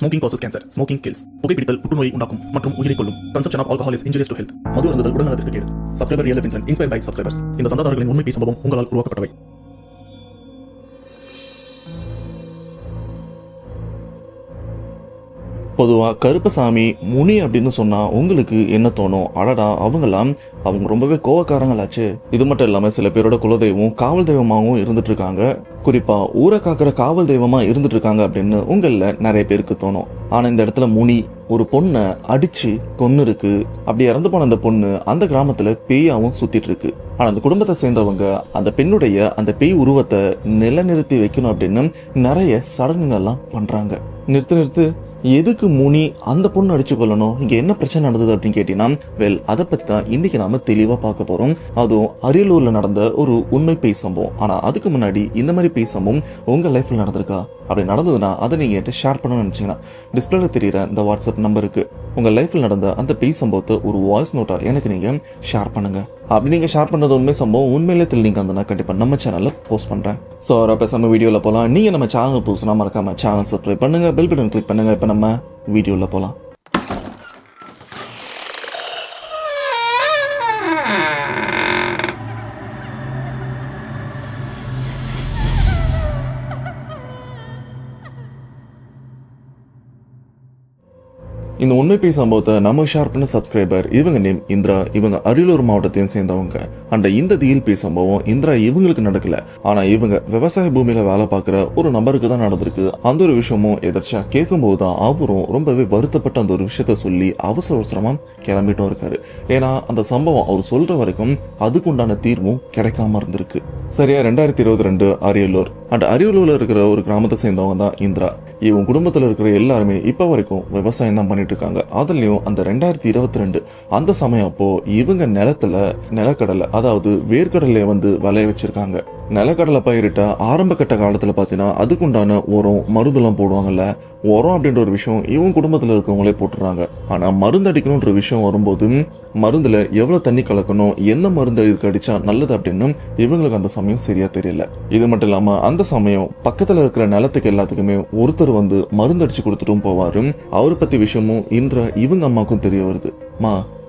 Smoking causes cancer. Smoking kills. புகைப்பிடித்தல் புற்றுநோயை உண்டாக்கும் மற்றும் உயிரை கொல்லும். Consumption of alcohol is injurious to health. மது அருந்துதல் உடல்நலத்திற்கு கேடு. Subscriber Real Life Incident inspired by subscribers. இந்த சந்தாதாரர்களின் உண்மை சம்பவம் உங்களால் உருவாக்கப்பட்டவை. பொதுவாக கருப்பசாமி முனி அப்படின்னு சொன்னா உங்களுக்கு என்ன தோணும்? அடடா அவங்க ரொம்பவே கோவக்காரங்களாச்சு. இது மட்டும் இல்லாம சில பேரோட குலதெய்வம் காவல் தெய்வமாகவும் இருந்துட்டு இருக்காங்க. குறிப்பா ஊரை காக்கிற காவல் தெய்வமா இருந்துட்டு இருக்காங்க அப்படின்னு உங்கள நிறைய பேருக்கு தோணும். ஆனா இந்த இடத்துல முனி ஒரு பொண்ணை அடிச்சு கொன்னு இருக்கு. அப்படி இறந்து போன அந்த பொண்ணு அந்த கிராமத்துல பேயாவும் சுத்திட்டு இருக்கு. ஆனா அந்த குடும்பத்தை சேர்ந்தவங்க அந்த பெண்ணுடைய அந்த பேய் உருவத்தை நிலைநிறுத்தி வைக்கணும் அப்படின்னு நிறைய சடங்குகள்லாம் பண்றாங்க. நிறுத்து எதுக்கு முனி அந்த பொண்ணு அடிச்சு கொள்ளணும்? இங்க என்ன பிரச்சனை நடந்தது அப்படின்னு கேட்டீங்கன்னா, அதை பத்தி தான் இன்னைக்கு நாம தெளிவா பார்க்க போறோம். அதுவும் அரியலூர்ல நடந்த ஒரு உண்மை பேய் சம்பவம். ஆனா அதுக்கு முன்னாடி இந்த மாதிரி பேய் சம்பவம் உங்க லைஃப்ல நடந்திருக்கா? அப்படி நடந்ததுன்னா அதை நீங்க என்கிட்ட ஷேர் பண்ணணும்னு நினைச்சீங்கன்னா டிஸ்பிளேல தெரியற இந்த வாட்ஸ்அப் நம்பருக்கு உங்க லைஃப்ல நடந்த அந்த பேய் சம்பவத்தை ஒரு வாய்ஸ் நோட்டா எனக்கு நீங்க ஷேர் பண்ணுங்க. அப்படி நீங்க ஷேர் பண்ணது உண்மை சம்பவம் உண்மையிலே நீங்க அந்த கண்டிப்பா நம்ம சேனல்ல போஸ்ட் பண்றேன். சோ பேசாம வீடியோல போலாம். நீங்க நம்ம சேனல் புதுசுனா மறக்காம சேனல் சப்ஸ்கிரைப் பண்ணுங்க, பெல் பட்டன் கிளிக் பண்ணுங்க. இப்ப நம்ம வீடியோல போலாம். இந்த உண்மை பேய் சம்பவத்தை நம்ம ஷேர் பண்ண சப்ஸ்கிரைபர் இவங்க நேம் இந்திரா. இவங்க அரியலூர் மாவட்டத்தையும் சேர்ந்தவங்க. அண்ட் இந்த திகில் பேய் சம்பவம் இந்திரா இவங்களுக்கு நடக்கல. ஆனா இவங்க விவசாய பூமியில வேலை பார்க்கிற ஒரு நபருக்கு தான் நடந்திருக்கு. அந்த ஒரு விஷயமும் எதாச்சா கேட்கும் போதுதான் அவரும் ரொம்பவே வருத்தப்பட்ட அந்த ஒரு விஷயத்த சொல்லி அவசரமா கிளம்பிட்டும் இருக்காரு. ஏன்னா அந்த சம்பவம் அவர் சொல்ற வரைக்கும் அதுக்குண்டான தீர்வும் கிடைக்காம இருந்திருக்கு. சரியா 2022 அரியலூர். அண்ட் அரியலூர்ல இருக்கிற ஒரு கிராமத்தை சேர்ந்தவங்க தான் இந்திரா. இவங்க குடும்பத்துல இருக்கிற எல்லாருமே இப்ப வரைக்கும் விவசாயம் தான் பண்ணிட்டு இருக்காங்க. அதுலயும் அந்த 2022 அந்த சமயம் அப்போ இவங்க நிலத்துல நிலக்கடலை, அதாவது வேர்க்கடலை விளைய வச்சிருக்காங்க. நிலக்கடலை பயிரிட்ட ஆரம்ப கட்ட காலத்துல பாத்தீங்கன்னா அதுக்குண்டான உரம் மருந்துலாம் போடுவாங்கல்ல. உரம் அப்படின்ற ஒரு விஷயம் இவங்க குடும்பத்துல இருக்கிறவங்களே போட்டுறாங்க. ஆனா மருந்து அடிக்கணும்ன்ற விஷயம் வரும்போது மருந்துல எவ்வளவு தண்ணி கலக்கணும், என்ன மருந்து இதுக்கு அடிச்சா நல்லது அப்படின்னு இவங்களுக்கு அந்த சமயம் சரியா தெரியல. இது மட்டும் இல்லாம அந்த சமயம் பக்கத்துல இருக்கிற நிலத்துக்கு எல்லாத்துக்குமே ஒருத்தர் மருந்து அடிச்சு கொடுத்துட்டும் போவாரு. அவரை பத்தி விஷயமும் இந்திரா இவங்க அம்மாக்கும் தெரிய வருது.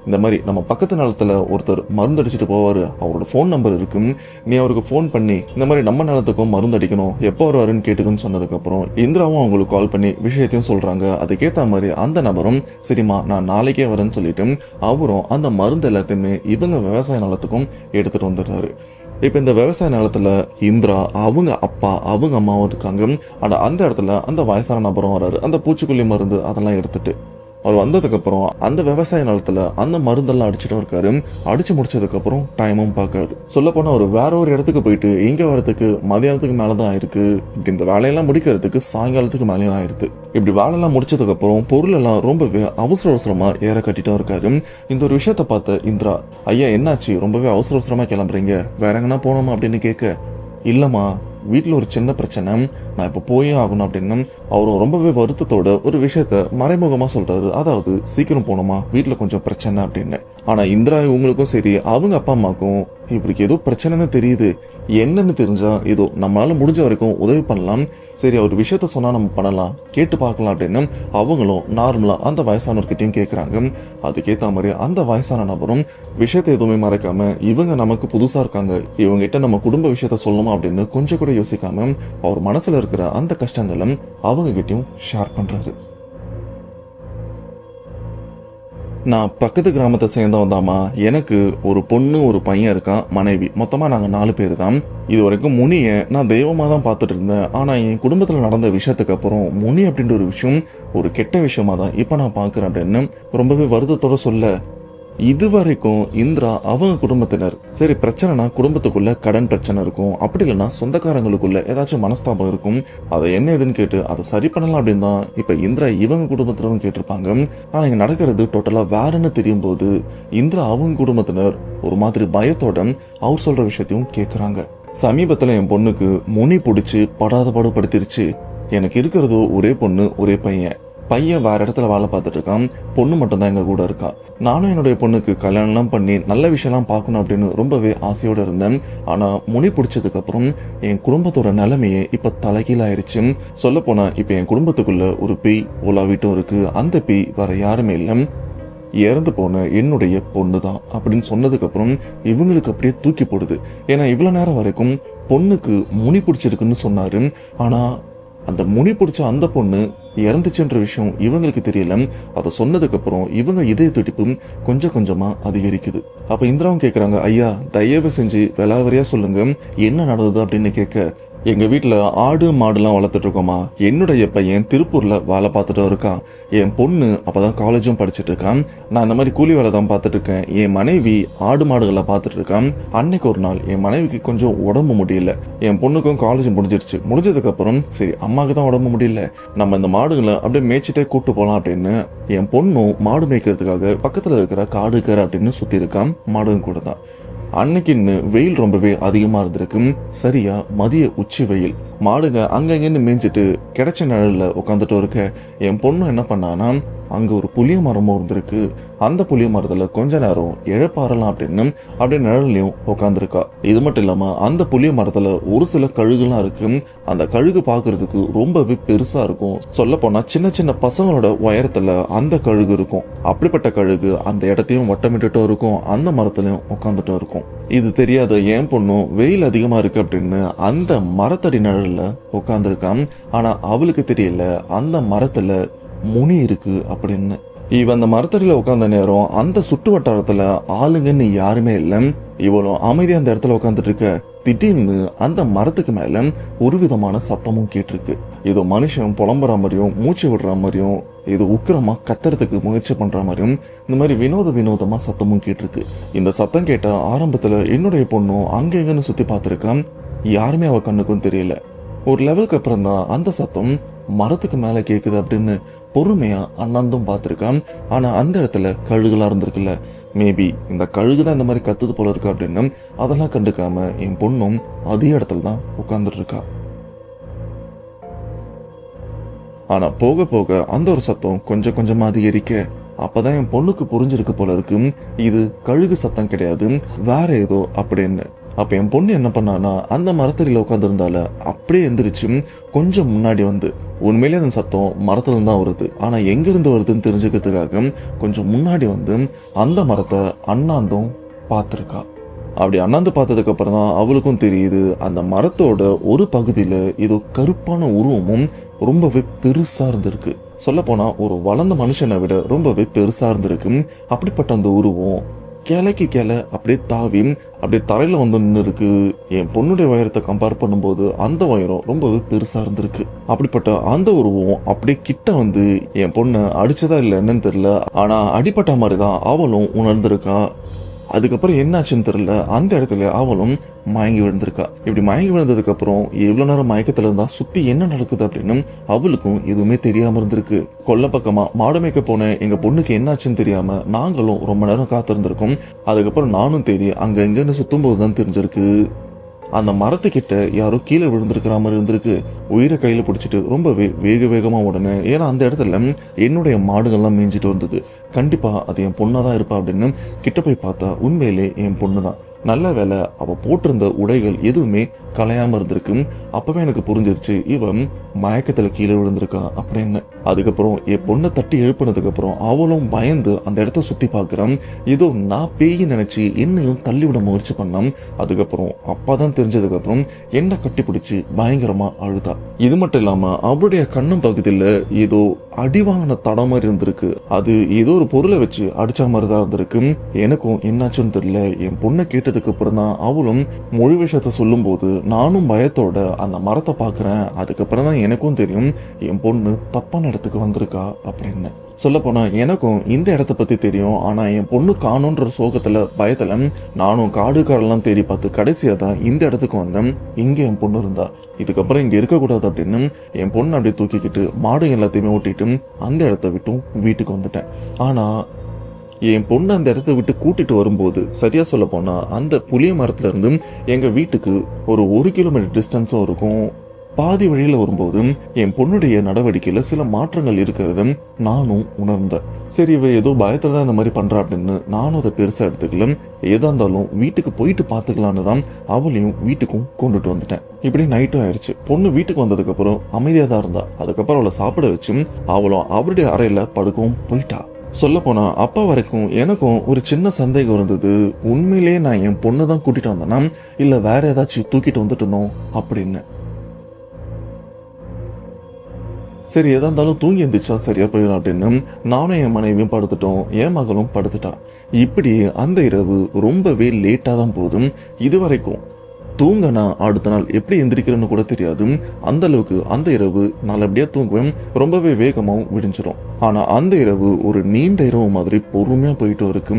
இந்த மாதிரி நம்ம பக்கத்து நிலத்துல ஒருத்தர் மருந்து அடிச்சுட்டு போவாரு, அவரோட போன் நம்பர் இருக்கு, நீ அவருக்கு போன் பண்ணி இந்த மாதிரி நம்ம நிலத்துக்கும் மருந்து அடிக்கணும், எப்போ வருவாருன்னு கேட்டுக்குன்னு சொன்னதுக்கு அப்புறம் இந்திராவும் அவங்களுக்கு கால் பண்ணி விஷயத்தையும் சொல்றாங்க. அதுக்கேற்ற மாதிரி அந்த நபரும் சரிம்மா நான் நாளைக்கே வரேன்னு சொல்லிட்டு அவரும் அந்த மருந்து எல்லாத்தையுமே இவங்க விவசாய நிலத்துக்கும் எடுத்துட்டு வந்துடுறாரு. இப்ப இந்த விவசாய நிலத்துல இந்திரா அவங்க அப்பா அவங்க அம்மாவும் இருக்காங்க. ஆனா அந்த இடத்துல அந்த வயசான நபரும் வராரு. அந்த பூச்சிக்கொல்லி மருந்து அதெல்லாம் எடுத்துட்டு அவர் வந்ததுக்கு அப்புறம் அந்த விவசாய நிலத்துல அந்த மருந்தெல்லாம் அடிச்சுட்டும் இருக்காரு. அடிச்சு முடிச்சதுக்கு அப்புறம் டைமும் பாக்காரு. சொல்ல போனா ஒரு வேற ஒரு இடத்துக்கு போயிட்டு இங்க வரதுக்கு மதியானத்துக்கு மேலதான் ஆயிருக்கு. இப்படி இந்த வேலையெல்லாம் முடிக்கிறதுக்கு சாயங்காலத்துக்கு மேலேயும் ஆயிருக்கு. இப்படி வேலையெல்லாம் முடிச்சதுக்கு அப்புறம் பொருள் எல்லாம் ரொம்பவே அவசரமா ஏற கட்டிட்டும் இருக்காரு. இந்த ஒரு விஷயத்த பார்த்த இந்திரா, ஐயா என்னாச்சு, ரொம்பவே அவசரமா கிளம்புறீங்க, வேற எங்கன்னா போனோமா அப்படின்னு கேட்க, இல்லம்மா வீட்டுல ஒரு சின்ன பிரச்சனை, நான் இப்ப போயே ஆகணும் அப்படின்னு அவரும் ரொம்பவே வருத்தத்தோட ஒரு விஷயத்த மறைமுகமா சொல்றாரு. அதாவது சீக்கிரம் போனோமா, வீட்டுல கொஞ்சம் பிரச்சனை அப்படின்னு. ஆனா இந்திரா இவங்களுக்கும் சரி அவங்க அப்பா அம்மாக்கும் இப்படிக்கு ஏதோ பிரச்சனைன்னு தெரியுது. என்னன்னு தெரிஞ்சா ஏதோ நம்மளால முடிஞ்ச வரைக்கும் உதவி பண்ணலாம், சரி அவர் விஷயத்த சொன்னா நம்ம பண்ணலாம், கேட்டு பார்க்கலாம் அப்படின்னு அவங்களும் நார்மலா அந்த வயசானவர்கிட்டையும் கேட்கறாங்க. அதுக்கேத்த மாதிரி அந்த வயசான நபரும் விஷயத்த எதுவுமே மறைக்காம இவங்க நமக்கு புதுசா இருக்காங்க, இவங்க கிட்ட நம்ம குடும்ப விஷயத்த சொல்லணுமா அப்படின்னு கொஞ்சம் கூட யோசிக்காம அவர் மனசுல இருக்கிற அந்த கஷ்டங்களும் அவங்க கிட்டயும் ஷேர் பண்றாரு. நான் பக்கத்து கிராமத்தை சேர்ந்தவன் தாமா. எனக்கு ஒரு பொண்ணு ஒரு பையன் இருக்கான், மனைவி, மொத்தமா நாங்க 4 பேர் தான். இது வரைக்கும் முனிய நான் தெய்வமா தான் பார்த்துட்டு இருந்தேன். ஆனா என் குடும்பத்துல நடந்த விஷயத்துக்கு அப்புறம் முனி அப்படின்ற ஒரு விஷயம் ஒரு கெட்ட விஷயமா தான் இப்ப நான் பாக்குறேன் அப்படின்னு ரொம்பவே வருத்தத்தோட சொல்ல, இதுவரைக்கும் இந்திரா அவங்க குடும்பத்தினர் சரி பிரச்சனைனா குடும்பத்துக்குள்ள கடன் பிரச்சனை இருக்கும், அப்படி இல்லைன்னா சொந்தக்காரங்களுக்குள்ள ஏதாச்சும் மனஸ்தாபம் இருக்கும், அதை என்ன ஏதுன்னு கேட்டு அதை சரி பண்ணலாம் அப்படின்னு தான் இப்ப இந்திரா இவங்க குடும்பத்தினரும் கேட்டிருப்பாங்க. ஆனா இங்க நடக்கிறது டோட்டலா வேறன்னு தெரியும் போது இந்திரா அவங்க குடும்பத்தினர் ஒரு மாதிரி பயத்தோட அவர் சொல்ற விஷயத்தையும் கேட்கறாங்க. சமீபத்துல என் பொண்ணுக்கு முனி பிடிச்சு படாத பாடு படுத்திருச்சு. எனக்கு இருக்கிறதோ ஒரே பொண்ணு ஒரே பையன். பையன் வேற இடத்துல வேலை பார்த்துட்டு இருக்கான், பொண்ணு மட்டும் தான் எங்க கூட இருக்கா. நானும் என்னுடைய பொண்ணுக்கு கல்யாணம்லாம் பண்ணி நல்ல விஷயம்லாம் பார்க்கணும் அப்படின்னு ரொம்பவே ஆசையோட இருந்தேன். ஆனா முனி பிடிச்சதுக்கு அப்புறம் என் குடும்பத்தோட நிலைமையே இப்ப தலைகீழாயிருச்சு. சொல்ல போனா இப்ப என் குடும்பத்துக்குள்ள ஒரு பேய் உலாவிட்டும் இருக்கு. அந்த பேய் வேற யாருமே இல்லை, இறந்து போன என்னுடைய பொண்ணு தான் அப்படின்னு சொன்னதுக்கு அப்புறம் இவங்களுக்கு அப்படியே தூக்கி போடுது. ஏன்னா இவ்வளவு நேரம் வரைக்கும் பொண்ணுக்கு முனி பிடிச்சிருக்குன்னு சொன்னாரு. ஆனா அந்த முனி பிடிச்ச அந்த பொண்ணு இறந்துச்சுன்ற விஷயம் இவங்களுக்கு தெரியல. அதை சொன்னதுக்கு அப்புறம் இவங்க இதய துடிப்பும் கொஞ்சம் கொஞ்சமா அதிகரிக்குது. அப்ப இந்திராவும் கேக்குறாங்க, ஐயா தயவு செஞ்சு விலாவரியா சொல்லுங்க என்ன நடந்தது அப்படின்னு கேட்க, எங்க வீட்டுல ஆடு மாடுலாம் வளர்த்துட்டு இருக்கோமா, என்னுடைய பையன் திருப்பூர்ல வேலை பார்த்துட்டு இருக்கான், என் பொண்ணு அப்பதான் காலேஜும் படிச்சுட்டு இருக்கான், நான் இந்த மாதிரி கூலி வேலை தான் பார்த்துட்டு இருக்கேன், என் மனைவி ஆடு மாடுகளை பார்த்துட்டு இருக்கான். அன்னைக்கு ஒரு நாள் என் மனைவிக்கு கொஞ்சம் உடம்பு முடியல, என் பொண்ணுக்கும் காலேஜ் முடிஞ்சிருச்சு. முடிஞ்சதுக்கு அப்புறம் சரி அம்மாவுக்கு தான் உடம்பு முடியல, நம்ம இந்த மாடுகளை அப்படியே மேய்ச்சிட்டே கூட்டு போலாம் அப்படின்னு என் பொண்ணும் மாடு மேய்க்கிறதுக்காக பக்கத்துல இருக்கிற காடு கரை அப்படின்னு சுத்தி இருக்கான். மாடுங்க கூட தான். அன்னைக்குன்னு வெயில் ரொம்பவே அதிகமா இருந்திருக்கு. சரியா மதிய உச்சி வெயில். மாடுங்க அங்கங்கன்னு மேய்ஞ்சிட்டு கிடைச்ச நிழல்ல உட்காந்துட்டு இருக்க என் பொண்ணு என்ன பண்ணானா, அங்க ஒரு புளிய மரமும் இருந்திருக்கு. அந்த புளிய மரத்துல கொஞ்ச நேரம் இழப்பாறலாம் அப்படின்னு அப்படியே நிழல்லையும் உட்காந்துருக்கா. இது மட்டும் இல்லாம அந்த புளிய மரத்துல ஒரு சில கழுகுலாம் இருக்கு. அந்த கழுகு பாக்குறதுக்கு ரொம்பவே பெருசா இருக்கும். சொல்ல போனா சின்ன சின்ன பசங்களோட உயரத்துல அந்த கழுகு இருக்கும். அப்படிப்பட்ட கழுகு அந்த இடத்தையும் வட்டமிட்டுட்டும் இருக்கும், அந்த மரத்திலையும் உட்காந்துட்டும் இருக்கும். இது தெரியாத என் பொண்ணும் வெயில் அதிகமா இருக்கு அப்படின்னு அந்த மரத்தடி நிழல்ல உட்காந்துருக்கான். ஆனா அவளுக்கு தெரியல அந்த மரத்துல முனி இருக்கு அப்படின்னு. இவன் அந்த மரத்தடியில உட்கார்ந்த நேரம் அந்த சுற்று வட்டாரத்துல ஆளுங்கன்னு யாருமே இல்லை. இவளும் அமைதியா அந்த இடத்துல உட்காந்துட்டு இருக்க திடீர்னு அந்த மரத்துக்கு மேல ஒரு விதமான சத்தமும் கேட்டிருக்கு. ஏதோ மனுஷன் புலம்புற மாதிரியும் மூச்சு விடுற மாதிரியும் ஏதோ உக்கிரமா கத்துறதுக்கு முயற்சி பண்ற மாதிரியும் இந்த மாதிரி வினோதமா சத்தமும் கேட்டிருக்கு. இந்த சத்தம் கேட்ட ஆரம்பத்துல என்னுடைய பொண்ணும் அங்க எங்கன்னு சுத்தி பார்த்திருக்கான். யாருமே அவ கண்ணுக்கும் தெரியல. ஒரு லெவலுக்கு அப்புறம் தான் அந்த சத்தம் மரத்துக்கு மேல கேக்குது அப்படின்னு பொறுமையா அண்ணாந்தும் பார்த்திருக்கான். ஆனா அந்த இடத்துல கழுகுலாம் இருந்திருக்குல்ல, மேபி இந்த கழுகு தான் இந்த மாதிரி கத்துது போல இருக்கு அப்படின்னு அதெல்லாம் கண்டுக்காம என் பொண்ணும் அதே இடத்துல தான் உட்கார்ந்துட்டு இருக்கா. ஆனா போக போக அந்த ஒரு சத்தம் கொஞ்சம் கொஞ்சமா அதிகரிக்க அப்பதான் என் பொண்ணுக்கு புரிஞ்சிருக்கு போல இருக்கு, இது கழுகு சத்தம் கிடையாது வேற ஏதோ அப்படின்னு. அப்ப என் பொண்ணு என்ன பண்ணானா, அந்த மரத்தடியில உட்காந்துருந்தால அப்படியே எந்திரிச்சு கொஞ்சம் முன்னாடி வந்து, உண்மையிலே அந்த சத்தம் மரத்துல தான் வருது, ஆனா எங்க இருந்து வருதுன்னு தெரிஞ்சுக்கிறதுக்காக கொஞ்சம் முன்னாடி வந்து அந்த மரத்தை அண்ணாந்தும் பார்த்திருக்கா. அப்படி அண்ணாந்து பார்த்ததுக்கு அப்புறம் தான் அவளுக்கும் தெரியுது, அந்த மரத்தோட ஒரு பகுதியில ஏதோ கருப்பான உருவமும் ரொம்பவே பெருசா இருந்திருக்கு. சொல்ல போனா ஒரு வளர்ந்த மனுஷனை விட ரொம்பவே பெருசா இருந்திருக்கு. அப்படிப்பட்ட அந்த உருவம் கிளைக்கு கிளை அப்படியே தாவி அப்படியே தரையில வந்து நின்று இருக்கு. என் பொண்ணுடைய உயரத்தை கம்பேர் பண்ணும்போது அந்த உயரம் ரொம்பவே பெருசா இருந்திருக்கு. அப்படிப்பட்ட அந்த உருவம் அப்படியே கிட்ட வந்து என் பொண்ணை அடிச்சதா இல்லை என்னன்னு தெரியல, ஆனா அடிப்பட்ட மாதிரிதான் அவளும் உணர்ந்திருக்கா. அதுக்கப்புறம் என்னாச்சுன்னு தெரியல, அந்த இடத்துல அவளும் மயங்கி விழுந்திருக்கா. இப்படி மயங்கி விழுந்ததுக்கு அப்புறம் எவ்வளவு நேரம் மயக்கத்துல இருந்தா சுத்தி என்ன நடக்குது அப்படின்னு அவளுக்கும் எதுவுமே தெரியாம இருந்திருக்கு. கொல்ல பக்கமா மாடு மேய்க்க போன எங்க பொண்ணுக்கு என்னாச்சுன்னு தெரியாம நாங்களும் ரொம்ப நேரம் காத்திருந்திருக்கோம். அதுக்கப்புறம் நானும் தேடி அங்க எங்கன்னு சுத்தும் போதுதான் தெரிஞ்சிருக்கு, அந்த மரத்துக்கிட்ட யாரோ கீழே விழுந்திருக்கிற மாதிரி இருந்திருக்கு. உயிரை கையில பிடிச்சிட்டு ரொம்பவே வேகமா உடனே, ஏன்னா அந்த இடத்துல என்னுடைய மாடுகள்லாம் மேய்ஞ்சிட்டு வந்தது, கண்டிப்பா அது என் பொண்ணாதான் இருப்பா அப்படின்னு கிட்ட போய் பார்த்தா உண்மையிலே என் பொண்ணுதான். நல்ல வேலை அவ போட்டிருந்த உடைகள் எதுவுமே கலையாம இருந்திருக்கு. அப்பவே எனக்கு புரிஞ்சிருச்சு இவன் மயக்கத்துல கீழே விழுந்திருக்கா அப்படின்னு. அதுக்கப்புறம் என் பொண்ணை தட்டி எழுப்பினதுக்கு அப்புறம் அவளும் பயந்து அந்த இடத்த சுத்தி பார்க்கிறான். ஏதோ நான் பேய் நினைச்சு என்னையும் தள்ளிவிட முயற்சி பண்ணான். அதுக்கப்புறம் அப்பாதான் தெரிஞ்சதுக்கு அப்புறம் என்ன கட்டி பிடிச்சு பயங்கரமா அழுதா. இது மட்டும் இல்லாம அவளுடைய கண்ணும் பகுதியில ஏதோ அடிவாங்கின தடம் மாதிரி இருந்திருக்கு. அது ஏதோ ஒரு பொருளை வச்சு அடிச்ச மாதிரிதான் இருந்திருக்கு. எனக்கும் என்னாச்சுன்னு தெரியல. என் பொண்ணை கேட்டதுக்கு அப்புறம் தான் அவளும் மொழி விஷயத்த சொல்லும் போது நானும் பயத்தோட அந்த மரத்தை பாக்குறேன். அதுக்கப்புறம் தான் எனக்கும் தெரியும் என் பொண்ணு தப்பான இடத்துக்கு வந்திருக்கா அப்படின்னு. சொல்ல போனா எனக்கும் இந்த இடத்த பத்தி தெரியும். ஆனா என் பொண்ணு காணுன்ற சோகத்துல பயத்துல நானும் காடு காரெல்லாம் தேடி பார்த்து கடைசியா தான் இந்த இடத்துக்கு வந்தேன். இங்க என் பொண்ணு இருந்தா, இதுக்கப்புறம் இங்க இருக்கக்கூடாது அப்படின்னு என் பொண்ணு அப்படியே தூக்கிக்கிட்டு மாடு எல்லாத்தையுமே ஓட்டிட்டு அந்த இடத்த விட்டும் வீட்டுக்கு வந்துட்டேன். ஆனா என் பொண்ணு அந்த இடத்த விட்டு கூட்டிட்டு வரும்போது, சரியா சொல்ல போனா அந்த புளிய மரத்துல இருந்து எங்க வீட்டுக்கு ஒரு 1 கிலோமீட்டர் டிஸ்டன்ஸும் இருக்கும். பாதி வழியில வரும்போது என் பொண்ணுடைய நடவடிக்கையில சில மாற்றங்கள் இருக்கிறது நானும் உணர்ந்தேன். சரி, இவ ஏதோ பயத்துல தான் இந்த மாதிரி பண்றா அப்படின்னு நானும் அதை பெருசா எடுத்துக்கல. ஏதா இருந்தாலும் வீட்டுக்கு போயிட்டு பாத்துக்கலான்னு தான் அவளையும் வீட்டுக்கும் கொண்டுட்டு வந்துட்டேன். இப்படி நைட்டும் ஆயிடுச்சு. பொண்ணு வீட்டுக்கு வந்ததுக்கு அப்புறம் அமைதியா தான் இருந்தா. அதுக்கப்புறம் அவளை சாப்பிட வச்சு அவளும் அவருடைய அறையில படுக்கவும் போயிட்டா. சொல்ல போனா அப்பா வரைக்கும் எனக்கும் ஒரு சின்ன சந்தேகம் இருந்தது. உண்மையிலேயே நான் என் பொண்ணு தான் கூட்டிட்டு வந்தேனா இல்ல வேற ஏதாச்சும் தூக்கிட்டு வந்துட்டனோ அப்படின்னு. சரி, எதா இருந்தாலும் தூங்கி எந்திரிச்சா சரியா போயிடும் அப்படின்னு நானும் என் மனைவியும் படுத்துட்டோம். என் மகளும் படுத்துட்டா. இப்படி அந்த இரவு ரொம்பவே லேட்டா தான் போதும். இது வரைக்கும் தூங்கனா அடுத்த நாள் எப்படி எந்திரிக்கிறேன்னு கூட தெரியாது. அந்த அளவுக்கு அந்த இரவு நல்லபடியா தூங்குவேன். ரொம்பவே வேகமாவும் விடிஞ்சிரும். ஆனா அந்த இரவு ஒரு நீண்ட இரவு மாதிரி பொறுமையா போயிட்டும் இருக்கு.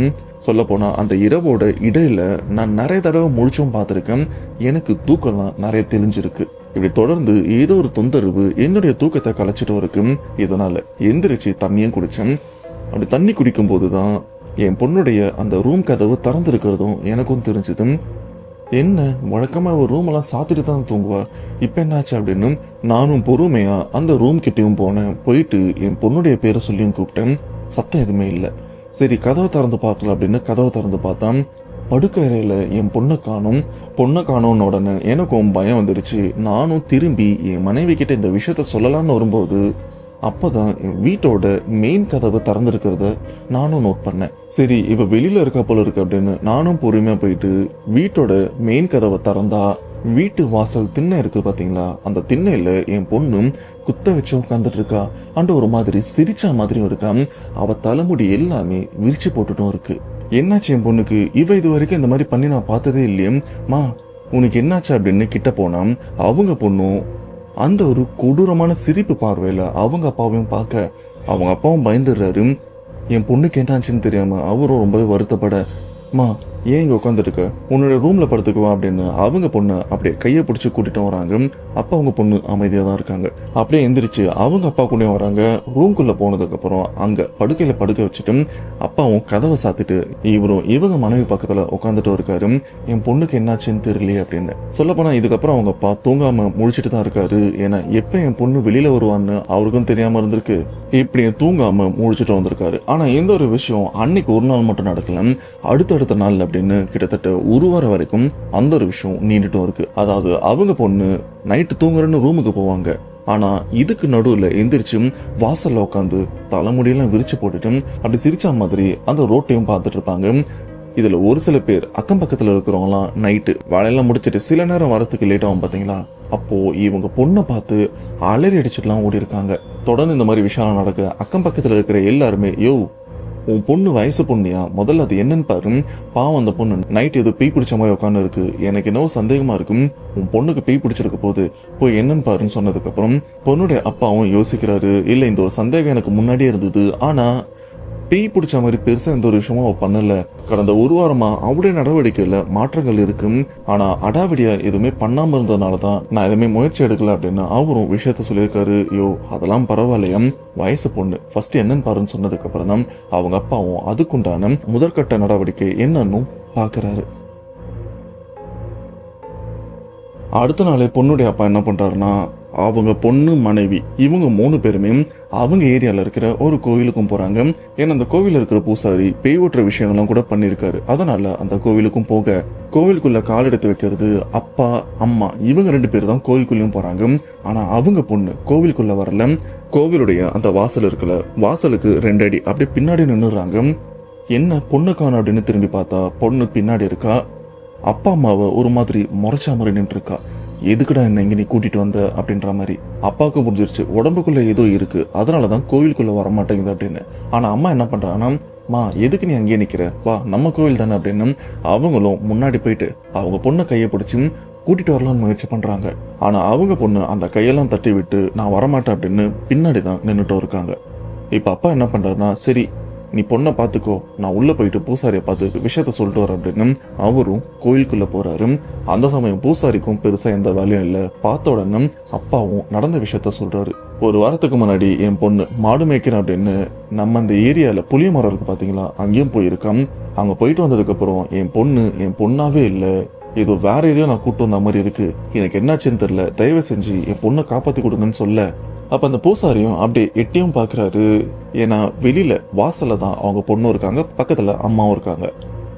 சொல்ல போனா அந்த இரவோட இடையில நான் நிறைய தடவை முழிச்சும் பார்த்திருக்கேன். எனக்கு தூக்கம்லாம் நிறைய தெளிஞ்சிருக்கு. இப்படி தொடர்ந்து ஏதோ ஒரு தொந்தரவு என்னுடைய தூக்கத்தை கலைச்சிட்டும் இருக்கு. இதனால எந்திரிச்சு தண்ணியும் குடிச்சேன். அப்படி தண்ணி குடிக்கும் போதுதான் என் பொண்ணுடைய அந்த ரூம் கதவு திறந்திருக்கிறதும் எனக்கும் தெரிஞ்சது. என்ன வழக்கமா ஒரு ரூம் எல்லாம் சாத்திட்டு தான் தூங்குவா, இப்ப என்னாச்சு அப்படின்னு நானும் பொறுமையா அந்த ரூம் கிட்டையும் போனேன். போயிட்டு என் பொண்ணுடைய பேரை சொல்லியும் கூப்பிட்டேன். சத்தம் எதுவுமே இல்லை. சரி, கதவை திறந்து பார்க்கலாம் அப்படின்னு கதவை திறந்து பார்த்தா படுக்கையில என் பொண்ணை காணும்னு உடனே எனக்கும் பயம் வந்துருச்சு. நானும் திரும்பி என் மனைவி கிட்ட இந்த விஷயத்த சொல்லலாம்னு வரும்போது அப்பதான் வீட்டோட மெயின் கதவை திறந்திருக்கிறத நானும் நோட் பண்ணேன். சரி, இவ வெளியில இருக்கா போல இருக்கு அப்படின்னு நானும் பொறுமையா போயிட்டு வீட்டோட மெயின் கதவை திறந்தா வீட்டு வாசல் திண்ணை இருக்கு பாத்தீங்களா, அந்த திண்ணையில என் பொண்ணு குத்த வச்சு உட்காந்துட்டு இருக்கா. அண்ட் ஒரு மாதிரி சிரிச்சா மாதிரியும் இருக்கா. அவ தலைமுடி எல்லாமே விரிச்சு போட்டுட்டும் இருக்கு. என்னாச்சு என் பொண்ணுக்கு, இவ இது வரைக்கும் இந்த மாதிரி பண்ணி நான் பார்த்ததே இல்லையே, மா உனக்கு என்னாச்சு அப்படின்னு கிட்ட போனா அவங்க பொண்ணும் அந்த ஒரு கொடூரமான சிரிப்பு பார்வையில அவங்க அப்பாவையும் பார்க்க அவங்க அப்பாவும் பயந்துடுறாரு. என் பொண்ணுக்கு என்னாச்சுன்னு தெரியாம அவரும் ரொம்பவே வருத்தப்பட, மா ஏன் இங்க உட்காந்துருக்க, உன்னோட ரூம்ல படுத்துக்குவா அப்படின்னு அவங்க பொண்ணு அப்படியே கையை பிடிச்சி கூட்டிட்டு வராங்க. அப்பா அவங்க பொண்ணு அமைதியா தான் இருக்காங்க. அப்படியே எந்திரிச்சு அவங்க அப்பா கூட வராங்க. ரூம்குள்ள போனதுக்கு அப்புறம் அங்க படுக்கையில படுக்க வச்சுட்டு அப்பாவும் கதவை சாத்திட்டு இவரும் இவங்க மனைவி பக்கத்துல உட்காந்துட்டு இருக்காரு. என் பொண்ணுக்கு என்னாச்சுன்னு தெரியலையே அப்படின்னு. சொல்ல போனா இதுக்கப்புறம் அவங்க அப்பா தூங்காம முழிச்சிட்டு தான் இருக்காரு. ஏன்னா எப்ப என் பொண்ணு வெளியில வருவான்னு அவருக்கும் தெரியாம இருந்திருக்கு. இப்படி தூங்காம முழிச்சிட்டு வந்திருக்காரு. ஆனா எந்த ஒரு விஷயம் அன்னைக்கு ஒரு நாள் மட்டும் நடக்கல, அடுத்தடுத்த நாள் அப்படின்னு கிட்டத்தட்ட ஒரு வாரம் வரைக்கும் அந்த ஒரு விஷயம் நீண்டுட்டும் இருக்கு. அதாவது அவங்க பொண்ணு நைட்டு தூங்குறன்னு ரூமுக்கு போவாங்க. ஆனா இதுக்கு நடுவுல எந்திரிச்சு வாசல்ல உட்காந்து தலைமுடியெல்லாம் விரிச்சு போட்டுட்டு அப்படி சிரிச்சா மாதிரி அந்த ரோட்டையும் பார்த்துட்டு இருப்பாங்க. இதுல ஒரு சில பேர் அக்கம் பக்கத்துல இருக்கிறவங்களாம் நைட்டு வேலையெல்லாம் முடிச்சிட்டு சில நேரம் வரத்துக்கு லேட் ஆகும் பாத்தீங்களா, அப்போ இவங்க பொண்ணை பார்த்து அலறி அடிச்சுட்டுலாம் ஓடி இருக்காங்க. தொடர்ந்து இந்த மாதிரி விஷயம் நடக்க அக்கம் பக்கத்துல இருக்கிற எல்லாருமே, யோ உன் பொண்ணு வயசு பொண்ணியா, முதல்ல அது என்னன்னு பாரு, பாவம் அந்த பொண்ணு நைட் ஏதோ பேய் பிடிச்ச மாதிரி உட்காந்து இருக்கு, எனக்கு என்னவோ சந்தேகமா இருக்கும், உன் பொண்ணுக்கு பேய் பிடிச்சிருக்க போது போய் என்னன்னு பாருன்னு சொன்னதுக்கு அப்புறம் பொண்ணுடைய அப்பாவும் யோசிக்கிறாரு, இல்ல இந்த ஒரு சந்தேகம் எனக்கு முன்னாடியே இருந்தது, ஆனா பேய் பிடிச்ச மாதிரி பெருசா எந்த ஒரு விஷயமும் அவ பண்ணல, கடந்த ஒரு வாரமா அவருடைய நடவடிக்கையில மாற்றங்கள் இருக்கு, ஆனா அடாவடியா எதுவுமே பண்ணாம இருந்ததுனாலதான் நான் எதுவுமே முயற்சி எடுக்கல அப்படின்னு அவரும் விஷயத்த சொல்லியிருக்காரு. யோ அதெல்லாம் பரவாயில்லையா, வயசு பொண்ணு ஃபர்ஸ்ட் என்னன்னு பாருன்னு சொன்னதுக்கு அப்புறம் தான் அவங்க அப்பாவும் அதுக்குண்டான முதற்கட்ட நடவடிக்கை என்னன்னு பாக்குறாரு. அடுத்த நாளே பொண்ணுடைய அப்பா என்ன பண்றாருன்னா, அவங்க பொண்ணு மனைவி இவங்க 3 பேருமே அவங்க ஏரியால இருக்கிற ஒரு கோவிலுக்கும் போறாங்க. ஏன்னா அந்த கோவில இருக்கிற பூசாரி பேய் ஓட்டுற விஷயங்கள்லாம் கூட பண்ணிருக்காரு. அதனால அந்த கோவிலுக்கும் போக கோவிலுக்குள்ள கால் எடுத்து வைக்கிறது அப்பா அம்மா இவங்க 2 பேர் தான் கோவிலுக்குள்ளயும் போறாங்க. ஆனா அவங்க பொண்ணு கோவிலுக்குள்ள வரல. கோவிலுடைய அந்த வாசல் இருக்குல்ல, வாசலுக்கு 2 அடி அப்படியே பின்னாடி நின்னுறாங்க. என்ன பொண்ணு காணோம் அப்படின்னு திரும்பி பார்த்தா பொண்ணு பின்னாடி இருக்கா. அப்பா அம்மாவை ஒரு மாதிரி முறைச்சா மாதிரி நின்று இருக்கா. எதுக்குடா என்ன இங்க நீ கூட்டிட்டு வந்த அப்படின்ற மாதிரி. அப்பாவுக்கு புரிஞ்சிருச்சு உடம்புக்குள்ள ஏதோ இருக்கு, அதனாலதான் கோவிலுக்குள்ள வர மாட்டேங்குது அப்படின்னு. ஆனா அம்மா என்ன பண்றாங்கன்னா, மா எதுக்கு நீ அங்கேயே நிக்கிற, வா நம்ம கோவில் தானே அப்படின்னு அவங்களும் முன்னாடி போயிட்டு அவங்க பொண்ணை கையை பிடிச்சி கூட்டிட்டு வரலாம்னு முயற்சி பண்றாங்க. ஆனா அவங்க பொண்ணு அந்த கையெல்லாம் தட்டி விட்டு நான் வரமாட்டேன் அப்படின்னு பின்னாடிதான் நின்றுட்டும் இருக்காங்க. இப்ப அப்பா என்ன பண்றாருன்னா, சரி நீ பொண்ணை பாத்துக்கோ, நான் உள்ள போயிட்டு பூசாரியை பார்த்து விஷயத்த சொல்லிட்டு வர அப்படின்னு அவரும் கோயிலுக்குள்ள போறாரு. அந்த சமயம் பூசாரிக்கும் பெருசா எந்த வேலையும் இல்லை. பார்த்த உடனே அப்பாவும் நடந்த விஷயத்த சொல்றாரு. ஒரு வாரத்துக்கு முன்னாடி என் பொண்ணு மாடு மேய்க்கிறேன் அப்படின்னு நம்ம அந்த ஏரியால புளிய மரம் இருக்கு பாத்தீங்களா, அங்கேயும் போயிருக்கான். அங்க போயிட்டு வந்ததுக்கு அப்புறம் என் பொண்ணு என் பொண்ணாவே இல்லை, ஏதோ வேற எதையோ நான் கூட்டு வந்த மாதிரி இருக்கு, எனக்கு என்னாச்சுன்னு தெரியல, தயவு செஞ்சு என் பொண்ணை காப்பாத்தி கொடுங்கன்னு சொல்ல, அப்ப அந்த பூசாரியும் அப்படியே எட்டியும் பாக்குறாரு. ஏன்னா வெளியில வாசல்ல தான் அவங்க பொண்ணும் இருக்காங்க, பக்கத்துல அம்மாவும் இருக்காங்க.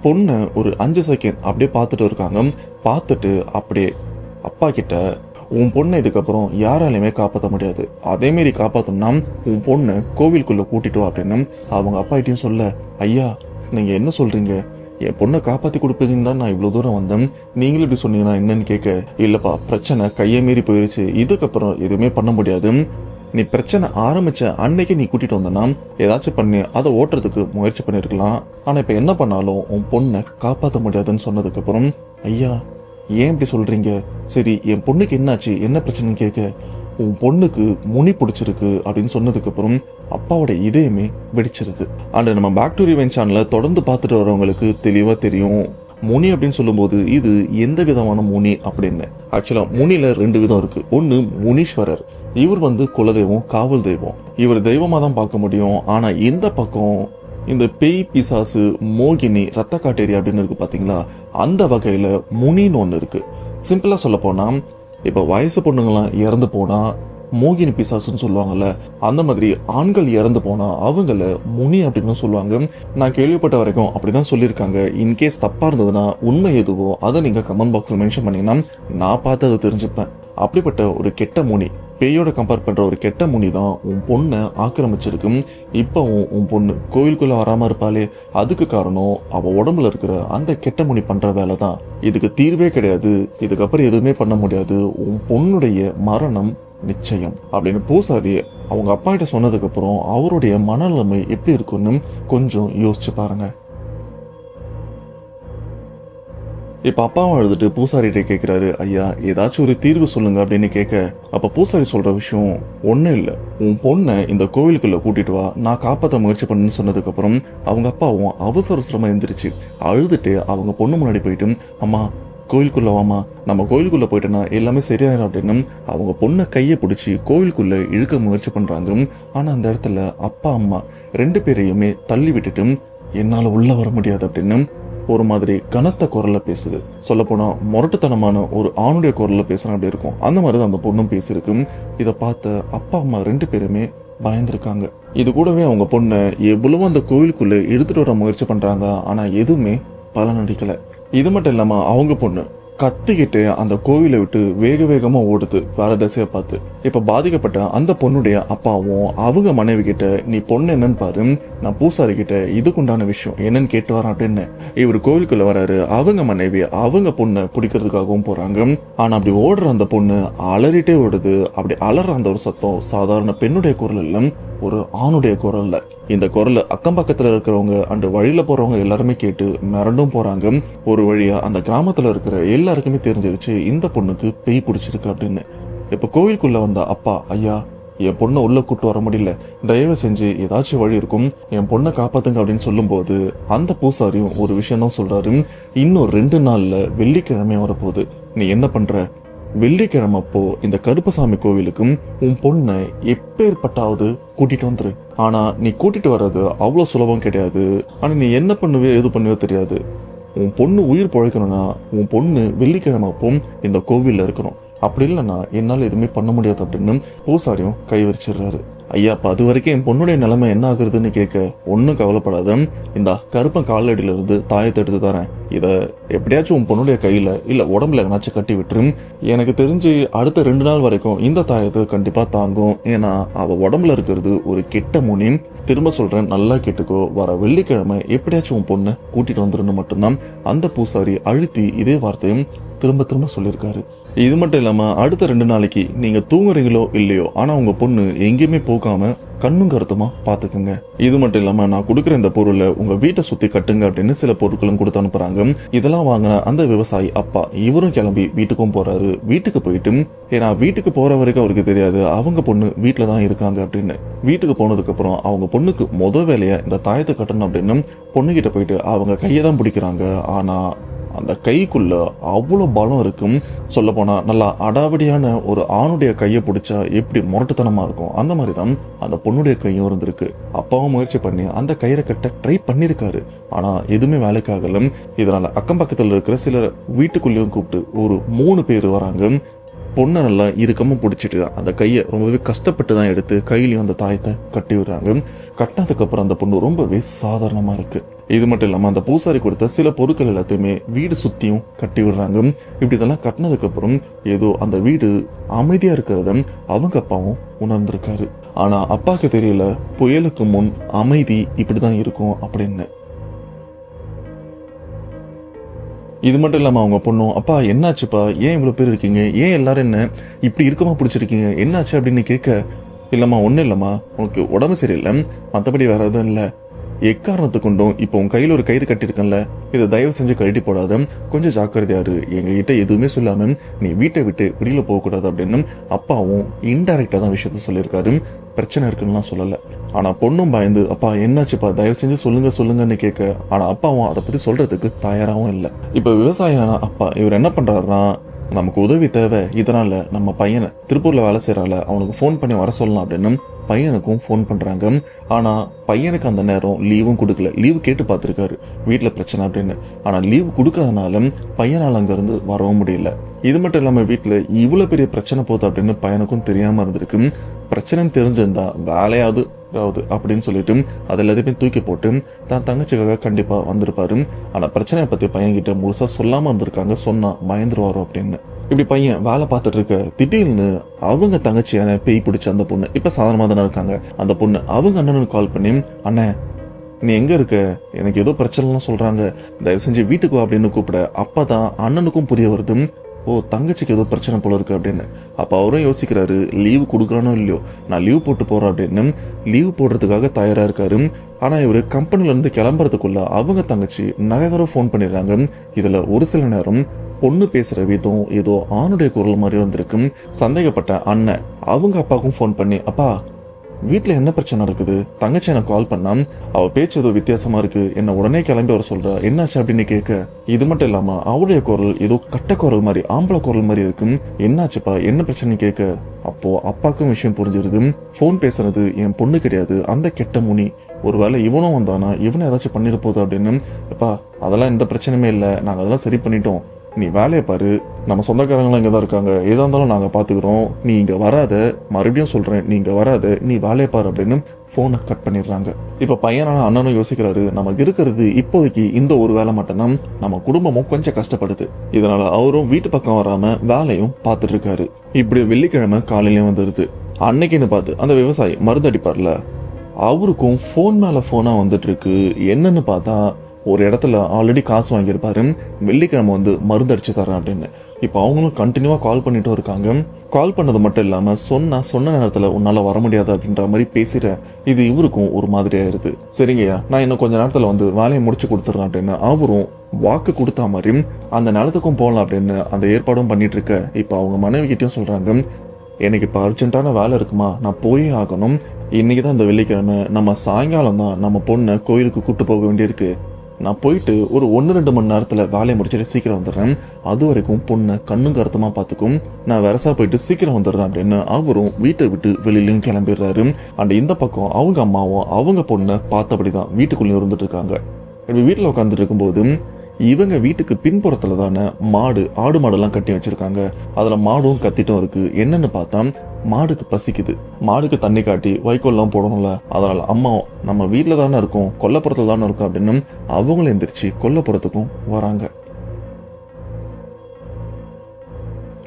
பொண்ணு ஒரு 5 செகண்ட் அப்படியே பார்த்துட்டு இருக்காங்க. பார்த்துட்டு அப்படியே அப்பா கிட்ட, உன் பொண்ணை இதுக்கப்புறம் யாராலையுமே காப்பாற்ற முடியாது, அதேமாரி காப்பாற்றணும்னா உன் பொண்ணு கோவிலுக்குள்ள கூட்டிட்டு வா அப்படின்னு அவங்க அப்பா கிட்டையும் சொல்ல, ஐயா நீங்க என்ன சொல்றீங்க, என் பொண்ணை காப்பாத்தி கொடுப்பீங்கன்னு தான் நான் இவ்வளவு தூரம் வந்தேன், நீங்களும் இப்படி சொன்னீங்கன்னா என்னன்னு கேட்க, இல்லப்பா பிரச்சனை கையை மீறி போயிருச்சு, இதுக்கப்புறம் எதுவுமே பண்ண முடியாது, நீ பிரச்சனை ஆரம்பிச்ச அன்னைக்கு நீ கூட்டிட்டு வந்தனா ஏதாச்சும் பண்ணி அதை ஓட்டுறதுக்கு முயற்சி பண்ணிருக்கலாம், ஆனா இப்ப என்ன பண்ணாலும் உன் பொண்ணை காப்பாற்ற முடியாதுன்னு சொன்னதுக்கு அப்புறம், ஐயா ஏன் இப்படி சொல்றீங்க, சரி என் பொண்ணுக்கு என்னாச்சு, என்ன பிரச்சனைன்னு கேட்க, உன் பொண்ணுக்கு முனி பிடிச்சிருக்கு அப்படின்னு சொன்னதுக்கு அப்புறம் அப்பாவோட இதயமே வெடிச்சிருது. அண்ட் நம்ம பேக் டு ரிவெஞ்ச் சேனலை தொடர்ந்து பார்த்துட்டு வரவங்களுக்கு தெளிவா தெரியும், முனி அப்படின்னு சொல்லும்போது இது எந்த விதமான முனி அப்படின்னு. ஆக்சுவலா முனில 2 விதம் இருக்கு. ஒன்னு முனீஸ்வரர், இவர் குலதெய்வம், காவல் தெய்வம், இவர் தெய்வமா தான் பார்க்க முடியும். ஆனா இந்த பக்கம் இந்த பேய் பிசாசு மோகினி ரத்த காட்டேரி அப்படின்னு இருக்கு பாத்தீங்களா, அந்த வகையில முனின்னு ஒண்ணு இருக்கு. சிம்பிளா சொல்ல போனா, இப்ப வயசு பொண்ணுங்களாம் இறந்து போனா மோகினி பிசாசுன்னு சொல்லுவாங்கல்ல, அந்த மாதிரி ஆண்கள் இறந்து போனா அவங்கள முனி அப்படின்னு சொல்லுவாங்க. நான் கேள்விப்பட்ட வரைக்கும் அப்படிதான் சொல்லியிருக்காங்க. இன்கேஸ் தப்பா இருந்ததுன்னா உண்மை எதுவோ அதை நீங்க கமெண்ட் பாக்ஸ்ல மென்ஷன் பண்ணீங்கன்னா நான் பார்த்து அதை தெரிஞ்சுப்பேன். அப்படிப்பட்ட ஒரு கெட்ட முனி, பேயோட கம்பேர் பண்ற ஒரு கெட்ட முனி தான் உன் பொண்ணை ஆக்கிரமிச்சிருக்கு. இப்பவும் உன் பொண்ணு கோயிலுக்குள்ள வராம இருப்பாளே, அதுக்கு காரணம் அவ உடம்புல இருக்கிற அந்த கெட்ட முனி பண்ற வேலை தான். இதுக்கு தீர்வே கிடையாது, இதுக்கப்புறம் எதுவுமே பண்ண முடியாது, உன் பொண்ணுடைய மரணம் நிச்சயம் அப்படின்னு பூசாரி அவங்க அப்பா கிட்ட சொன்னதுக்கு அப்புறம் அவருடைய மனநிலைமை எப்படி இருக்குன்னு கொஞ்சம் யோசிச்சு பாருங்க. இப்ப அப்பாவும் எழுதிட்டு பூசாரிகிட்ட கேட்கிறாரு, ஐயா ஏதாச்சும் ஒரு தீர்வு சொல்லுங்க அப்படின்னு கேட்க, அப்ப பூசாரி சொல்ற விஷயம் ஒன்னும் இல்ல, உன் பொண்ணை இந்த கோவிலுக்குள்ள கூட்டிட்டு வா, நான் காப்பாற்ற முயற்சி பண்ணுன்னு சொன்னதுக்கு அப்புறம் அவங்க அப்பாவும் அவசரமா எந்திரிச்சு அழுதுட்டு அவங்க பொண்ணு முன்னாடி போயிட்டு, அம்மா கோயிலுக்குள்ள வாமா, நம்ம கோயிலுக்குள்ள போயிட்டோன்னா எல்லாமே சரியாயிரும் அப்படின்னு அவங்க பொண்ணை கையை பிடிச்சி கோயிலுக்குள்ள இழுக்க முயற்சி பண்றாங்க. ஆனா அந்த இடத்துல அப்பா அம்மா 2 பேரையுமே தள்ளி விட்டுட்டு, என்னால உள்ள வர முடியாது அப்படின்னு ஒரு மாதிரி கனத்த குரல்ல பேசுது. சொல்ல போனா முரட்டுத்தனமான ஒரு ஆணுடைய குரல்ல பேசுற அப்படி இருக்கும். அந்த மாதிரி அந்த பொண்ணும் பேசியிருக்கு. இதை பார்த்த அப்பா அம்மா 2 பேருமே பயந்துருக்காங்க. இது கூடவே அவங்க பொண்ணை எவ்வளவோ அந்த கோயிலுக்குள்ள எடுத்துட்டு வர முயற்சி பண்றாங்க, ஆனா எதுவுமே பலன் அடிக்கல. இது மட்டும் இல்லாம அவங்க பொண்ணு கத்திக்கிட்டு அந்த கோவிலை விட்டு வேக வேகமா ஓடுது வேற திசைய பார்த்து. இப்ப பாதிக்கப்பட்ட அந்த பொண்ணுடைய அப்பாவும் அவங்க மனைவி கிட்ட, நீ பொண்ணு என்னன்னு பாரு, நான் பூசாரி கிட்ட இதுக்குண்டான விஷயம் என்னன்னு கேட்டு வரேன் அப்படின்னு இவர் கோவிலுக்குள்ள வராரு. அவங்க மனைவி அவங்க பொண்ணை பிடிக்கிறதுக்காகவும் போறாங்க. ஆனா அப்படி ஓடுற அந்த பொண்ணு அலறிட்டே ஓடுது. அப்படி அலற அந்த ஒரு சத்தம் சாதாரண பெண்ணுடைய குரல் இல்ல, ஒரு ஆணுடைய குரல்ல. இந்த குரல் அக்கம் பக்கத்துல இருக்கிறவங்க அண்டு வழியில போறவங்க எல்லாருமே கேட்டு மிரண்டும் போறாங்க. ஒரு வழியா அந்த கிராமத்துல இருக்கிற எல்லாருக்குமே தெரிஞ்சிருச்சு இந்த பொண்ணுக்கு பேய் பிடிச்சிருக்கு அப்படின்னு. இப்ப கோவிலுக்குள்ள வந்த அப்பா, ஐயா என் பொண்ணை உள்ள கூட்டு வர முடியல, தயவு செஞ்சு ஏதாச்சும் வழி இருக்கும், என் பொண்ணை காப்பாத்துங்க அப்படின்னு சொல்லும் போது அந்த பூசாரியும் ஒரு விஷயம் தான் சொல்றாரு, இன்னும் 2 நாள்ல வெள்ளிக்கிழமை வரப்போகுது, நீ என்ன பண்ற, வெள்ளிக்கிழமை அப்போ இந்த கருப்பசாமி கோவிலுக்கும் உன் பொண்ணை எப்பேற்பட்டாவது கூட்டிட்டு வந்துரு. ஆனா நீ கூட்டிட்டு வர்றது அவ்வளவு சுலபம் கிடையாது. ஆனா நீ என்ன பண்ணுவே எது பண்ணுவே தெரியாது. உன் பொண்ணு உயிர் பழைக்கணும்னா உன் பொண்ணு வெள்ளிக்கிழமை அப்போ இந்த கோவில்ல இருக்கணும், அப்படி இல்லைன்னா என்னால எதுவுமே பண்ண முடியாது அப்படின்னு பூசாரியும் கை விரிச்சிடுறாரு. ஐயா அப்ப அது வரைக்கும் என் பொண்ணுடைய நிலைமை என்ன ஆகுறதுன்னு கேட்க, ஒன்னும் கவலைப்படாத, இந்த கருப்பன் காலடியில இருந்து தாயத்தை எடுத்து தரேன், இத எப்படியாச்சும் உன் பொண்ணுடைய கையில இல்ல உடம்புல எங்கனாச்சும் கட்டி விட்டுரும். எனக்கு தெரிஞ்சு அடுத்த 2 நாள் வரைக்கும் இந்த தாயத்தை கண்டிப்பா தாங்கும். ஏன்னா அவ உடம்புல இருக்கிறது ஒரு கெட்ட முனி. திரும்ப சொல்றேன், நல்லா கேட்டுக்கோ, வர வெள்ளிக்கிழமை எப்படியாச்சும் உன் பொண்ணை கூட்டிட்டு வந்துருன்னு மட்டும்தான் அந்த பூசாரி அழுத்தி இதே வார்த்தையும் திரும்ப திரும்ப சொல்லியிருக்காரு. இது மட்டும் இல்லாம அடுத்த 2 நாளைக்கு நீங்க தூங்குறீங்களோ இல்லையோ, ஆனா உங்க பொண்ணு எங்கேயுமே போகாம கண்ணும் கருத்துமா பாத்துக்குங்க. இது மட்டும் இல்லாம நான் கொடுக்குற இந்த பொருளை உங்க வீட்டை சுத்தி கட்டுங்க அப்படின்னு சில பொருட்களும் கொடுத்து அனுப்புறாங்க. இதெல்லாம் வாங்கின அந்த விவசாயி அப்பா இவரும் கிளம்பி வீட்டுக்கும் போறாரு. வீட்டுக்கு போயிட்டு, ஏன்னா வீட்டுக்கு போற வரைக்கும் அவருக்கு தெரியாது அவங்க பொண்ணு வீட்டுல தான் இருக்காங்க அப்படின்னு. வீட்டுக்கு போனதுக்கு அப்புறம் அவங்க பொண்ணுக்கு வேலையா இந்த தாயத்தை கட்டணும் அப்படின்னு பொண்ணுகிட்ட போயிட்டு அவங்க கையை தான் பிடிக்கிறாங்க. ஆனா அந்த கைக்குள்ள அவ்வளோ பலம் இருக்கும். சொல்ல போனா நல்லா அடாவடியான ஒரு ஆணுடைய கையை பிடிச்சா எப்படி முரட்டுத்தனமா இருக்கும், அந்த மாதிரி தான் அந்த பொண்ணுடைய கையும் இருந்திருக்கு. அப்பாவும் முயற்சி பண்ணி அந்த கயிறை கட்ட ட்ரை பண்ணியிருக்காரு. ஆனா எதுவுமே வேலைக்காகல. இதனால அக்கம் பக்கத்தில் இருக்கிற சிலர் வீட்டுக்குள்ளேயும் கூப்பிட்டு ஒரு 3 பேர் வராங்க. பொண்ணை நல்லா இறுக்கமா பிடிச்சிட்டு அந்த கையை ரொம்பவே கஷ்டப்பட்டு தான் எடுத்து கையிலையும் அந்த தாயத்தை கட்டி விடுறாங்க. கட்டினதுக்கு அப்புறம் அந்த பொண்ணு ரொம்பவே சாதாரணமா இருக்கு. இது மட்டும் இல்லாம அந்த பூசாரி கொடுத்த சில பொருட்கள் எல்லாத்தையுமே வீடு சுத்தியும் கட்டி விடுறாங்க. இப்படி இதெல்லாம் கட்டினதுக்கு அப்புறம் ஏதோ அந்த வீடு அமைதியா இருக்கிறத அவங்க அப்பாவும் உணர்ந்திருக்காரு. ஆனா அப்பாவுக்கு தெரியல புயலுக்கு முன் அமைதி இப்படிதான் இருக்கும் அப்படின்னு. இது மட்டும் இல்லாமல் அவங்க பொண்ணும், அப்பா என்னாச்சுப்பா, ஏன் இவ்வளோ பேர் இருக்கீங்க, ஏன் எல்லாரும் என்ன இப்படி இருக்கமா பிடிச்சிருக்கீங்க, என்னாச்சு அப்படின்னு கேட்க, இல்லைம்மா ஒன்றும் இல்லைம்மா, உனக்கு உடம்பு சரியில்லை, மற்றபடி வேற எதுவும் இல்லை, எக்காரணத்து கொண்டும் இப்போ உன் கையில் ஒரு கயிறு கட்டியிருக்கல, இதை தயவு செஞ்சு கழட்டி போடாத, கொஞ்சம் ஜாக்கிரதையாரு, எங்ககிட்ட எதுவுமே சொல்லாம நீ வீட்டை விட்டு வெளியில போகக்கூடாது அப்படின்னு அப்பாவும் இன்டைரக்டா தான் விஷயத்த சொல்லியிருக்காரு. பிரச்சனை இருக்குன்னு சொல்லலை. ஆனா பொண்ணும் பயந்து, அப்பா என்னாச்சுப்பா, தயவு செஞ்சு சொல்லுங்கன்னு கேட்க, ஆனா அப்பாவும் அதை பத்தி சொல்றதுக்கு தயாராகவும் இல்லை. இப்ப விவசாயியான அப்பா இவர் என்ன பண்றாருன்னா, நமக்கு உதவி தேவை, இதனால நம்ம பையனை திருப்பூர்ல வேலை செய்யறால அவனுக்கு ஃபோன் பண்ணி வர சொல்லலாம் அப்படின்னு பையனுக்கும் ஃபோன் பண்றாங்க. ஆனா பையனுக்கு அந்த நேரம் லீவும் கொடுக்கல. லீவு கேட்டு பார்த்துருக்காரு வீட்டில் பிரச்சனை அப்படின்னு. ஆனா லீவு கொடுக்காதனால பையனால் அங்கிருந்து வரவும் முடியல. இது மட்டும் இல்லாம வீட்டில் இவ்வளோ பெரிய பிரச்சனை போகுது அப்படின்னு பையனுக்கும் தெரியாம இருந்திருக்கு. பிரச்சனைன்னு தெரிஞ்சிருந்தா வேலையாவது அப்படின்னு சொல்லிட்டு அது எல்லாத்தையுமே தூக்கி போட்டு தான் தங்கச்சிக்காக கண்டிப்பா வந்திருப்பாரு. ஆனா பிரச்சனையை பத்தி பையன்கிட்ட முழுசா சொல்லாம வந்திருக்காங்க. சொன்னா பயந்துருவாரோ அப்படின்னு. இப்படி பையன் வேலை பார்த்துட்டு இருக்க திடீர்னு அவங்க தங்கச்சியான பேய் பிடிச்ச அந்த பொண்ணு, இப்ப சாதாரணமா தானே இருக்காங்க, அந்த பொண்ணு அவங்க அண்ணனுக்கு கால் பண்ணி, அண்ணே நீ எங்க இருக்க, எனக்கு ஏதோ பிரச்சனைலாம் சொல்றாங்க, தயவு செஞ்சு வீட்டுக்கு வா அப்படின்னு கூப்பிட, அப்பதான் அண்ணனுக்கும் புரிய வருது, ஓ தங்கச்சிக்கு ஏதோ பிரச்சனை போல இருக்கு அப்படின்னு. அப்போ அவரும் யோசிக்கிறாரு, லீவு கொடுக்குறானோ இல்லையோ, நான் லீவ் போட்டு போறேன் அப்படின்னு லீவ் போடுறதுக்காக தயாரா இருக்காரு. ஆனா இவரு கம்பெனில இருந்து கிளம்புறதுக்குள்ள அவங்க தங்கச்சி நிறைய தடவை ஃபோன் பண்ணிடுறாங்க. இதுல ஒரு சில நேரம் பொண்ணு பேசுற விதம் ஏதோ ஆணுடைய குரல் மாதிரி வந்திருக்கு. சந்தேகப்பட்ட அண்ணன் அவங்க அப்பாவுக்கும் ஃபோன் பண்ணி, அப்பா வீட்டுல என்ன பிரச்சனை நடக்குது, தங்கச்சி எனக்கு கால் பண்ணா, அவ பேச்சு ஏதோ வித்தியாசமா இருக்கு, என்ன உடனே கிளம்பி வர சொல்றா, என்னாச்சு அப்படின்னு கேட்க, இது மட்டும் இல்லாம அவருடைய குரல் ஏதோ கட்ட குரல் மாதிரி, ஆம்பளை குரல் மாதிரி இருக்கு, என்னாச்சுப்பா என்ன பிரச்சனை கேட்க, அப்போ அப்பாவுக்கும் விஷயம் புரிஞ்சிருது. போன் பேசுறது என் பொண்ணு கிடையாது, அந்த கெட்ட முனி, ஒருவேளை இவனும் வந்தானா இவனை ஏதாச்சும் பண்ணிட போகுது அப்படின்னு. அப்பா அதெல்லாம் எந்த பிரச்சனையுமே இல்லை, நாங்க அதெல்லாம் சரி பண்ணிட்டோம், நீ வேலையை பாரு, நம்ம சொந்தக்காரங்களாம் இங்கே தான் இருக்காங்க, ஏதா இருந்தாலும் நாங்கள் பார்த்துக்கிறோம், நீ இங்கே வராத, மறுபடியும் சொல்கிறேன் நீ இங்கே வராத, நீ வேலையை பாரு அப்படின்னு ஃபோனை கட் பண்ணிடுறாங்க. இப்போ பையனான அண்ணனும் யோசிக்கிறாரு, நமக்கு இருக்கிறது இப்போதைக்கு இந்த ஒரு வேலை மட்டும்தான், நம்ம குடும்பமும் கொஞ்சம் கஷ்டப்படுது, இதனால அவரும் வீட்டு பக்கம் வராம வேலையும் பார்த்துட்டு இருக்காரு. இப்படி வெள்ளிக்கிழமை காலையிலயும் வந்துடுது. அன்னைக்குன்னு பார்த்து அந்த விவசாயி மருந்து அடிப்பார்ல, அவருக்கும் ஃபோன் மேலே ஃபோனாக வந்துட்டு இருக்கு. என்னன்னு பார்த்தா ஒரு இடத்துல ஆல்ரெடி காசு வாங்கியிருப்பாரு, வெள்ளிக்கிழமை வந்து மருந்து அடிச்சு தரேன் அப்படின்னு. இப்போ அவங்களும் கண்டினியூவா கால் பண்ணிட்டும் இருக்காங்க. கால் பண்ணது மட்டும் இல்லாம சொன்ன நேரத்துல உன்னால வர முடியாது அப்படின்ற மாதிரி பேசுற இது இவருக்கும் ஒரு மாதிரி ஆயிருது. சரிங்கய்யா நான் இன்னும் கொஞ்ச நேரத்துல வந்து வேலையை முடிச்சு கொடுத்துட்றேன் அப்படின்னு அவரும் வாக்கு கொடுத்தா மாதிரி அந்த நிலத்துக்கும் போகலாம் அப்படின்னு அந்த ஏற்பாடும் பண்ணிட்டு இருக்க. இப்போ அவங்க மனைவி கிட்டையும் சொல்றாங்க, எனக்கு இப்போ அர்ஜென்ட்டான வேலை இருக்குமா, நான் போயே ஆகணும், இன்னைக்கு தான் இந்த வெள்ளிக்கிழமை, நம்ம சாயங்காலம் தான் நம்ம பொண்ணை கோயிலுக்கு கூட்டு போக வேண்டியிருக்கு, நான் போயிட்டு ஒரு 1-2 மணி நேரத்தில் வேலையை முடிச்சுட்டு சீக்கிரம் வந்துடுறேன், அது வரைக்கும் பொண்ணை கண்ணும் கருத்துமா பார்த்துக்கும், நான் வெரசா போயிட்டு சீக்கிரம் வந்துடுறேன் அப்படின்னு அவரும் வீட்டை விட்டு வெளியிலையும் கிளம்பிடுறாரு. அண்ட் இந்த பக்கம் அவங்க அம்மாவும் அவங்க பொண்ணை பார்த்தபடிதான் வீட்டுக்குள்ளேயும் இருந்துட்டு இருக்காங்க. இப்படி வீட்டில் உட்காந்துட்டு இருக்கும்போது இவங்க வீட்டுக்கு பின்புறத்துல தானே ஆடு மாடெல்லாம் கட்டி வச்சிருக்காங்க. அதுல மாடும் கத்திட்டும் இருக்கு. என்னன்னு பார்த்தா மாடுக்கு பசிக்குது, மாடுக்கு தண்ணி காட்டி வைக்கோல்லாம் போடணும்ல, அதனால அம்மா நம்ம வீட்டுல தானே இருக்கும், கொல்லப்புறத்துல தானே இருக்கும் அப்படின்னு அவங்களும் எந்திரிச்சு கொல்லப்புறத்துக்கும் வராங்க.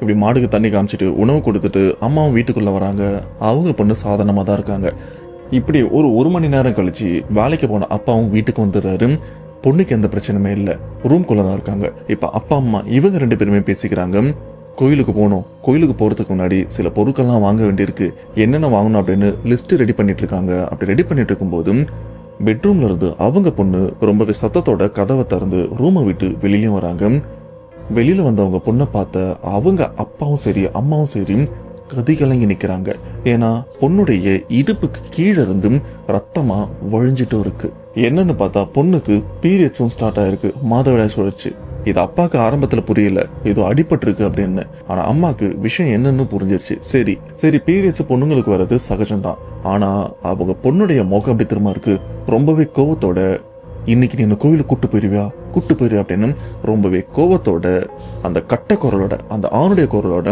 இப்படி மாடுக்கு தண்ணி காமிச்சிட்டு உணவு கொடுத்துட்டு அம்மாவும் வீட்டுக்குள்ள வராங்க. அவங்க பொண்ணு சாதாரணமா தான் இருக்காங்க. இப்படி ஒரு மணி நேரம் கழிச்சு வேலைக்கு போன அப்பாவும் வீட்டுக்கு வந்துடுறாரு. பொண்ணுக்கு எந்த பிரச்சனையுமே இல்லை, ரூம்குள்ள தான் இருக்காங்க. இப்ப அப்பா அம்மா இவங்க 2 பேருமே பேசிக்கிறாங்க. கோயிலுக்கு போகணும், கோயிலுக்கு போறதுக்கு முன்னாடி சில பொருட்கள்லாம் வாங்க வேண்டியிருக்கு, என்னென்ன வாங்கணும் அப்படின்னு லிஸ்ட் ரெடி பண்ணிட்டு இருக்காங்க. அப்படி ரெடி பண்ணிட்டு இருக்கும்போது பெட்ரூம்ல இருந்து அவங்க பொண்ணு ரொம்பவே சத்தத்தோட கதவை திறந்து ரூமை விட்டு வெளியிலயும் வராங்க. வெளியில வந்தவங்க பொண்ணை பார்த்த அவங்க அப்பாவும் சரி அம்மாவும் சரி கதிகலங்கி நிக்கிறாங்க. ஏன்னா பொண்ணுடைய இடுப்புக்கு கீழே இருந்து ரத்தமா வழிஞ்சிட்டும் இருக்கு. என்னன்னு பார்த்தா பொண்ணுக்கு பீரியட்ஸும் ஸ்டார்ட் ஆயிருக்கு, மாதவிடாய் சுழற்சி. இது அப்பாக்கு ஆரம்பத்துல புரியல, ஏதோ அடிபட்டு இருக்கு அப்படின்னு. ஆனா அம்மாக்கு விஷயம் என்னன்னு புரிஞ்சிருச்சு. சரி பீரியட்ஸ் பொண்ணுங்களுக்கு வர்றது சகஜம்தான். ஆனா அவங்க பொண்ணுடைய முகம் அப்படி திரும்ப இருக்கு, ரொம்பவே கோவத்தோட, இன்னைக்கு நீ இந்த கோயிலுக்கு கூட்டு போயிருவியா அப்படின்னு ரொம்பவே கோவத்தோட, அந்த கட்ட குரலோட, அந்த ஆணுடைய குரலோட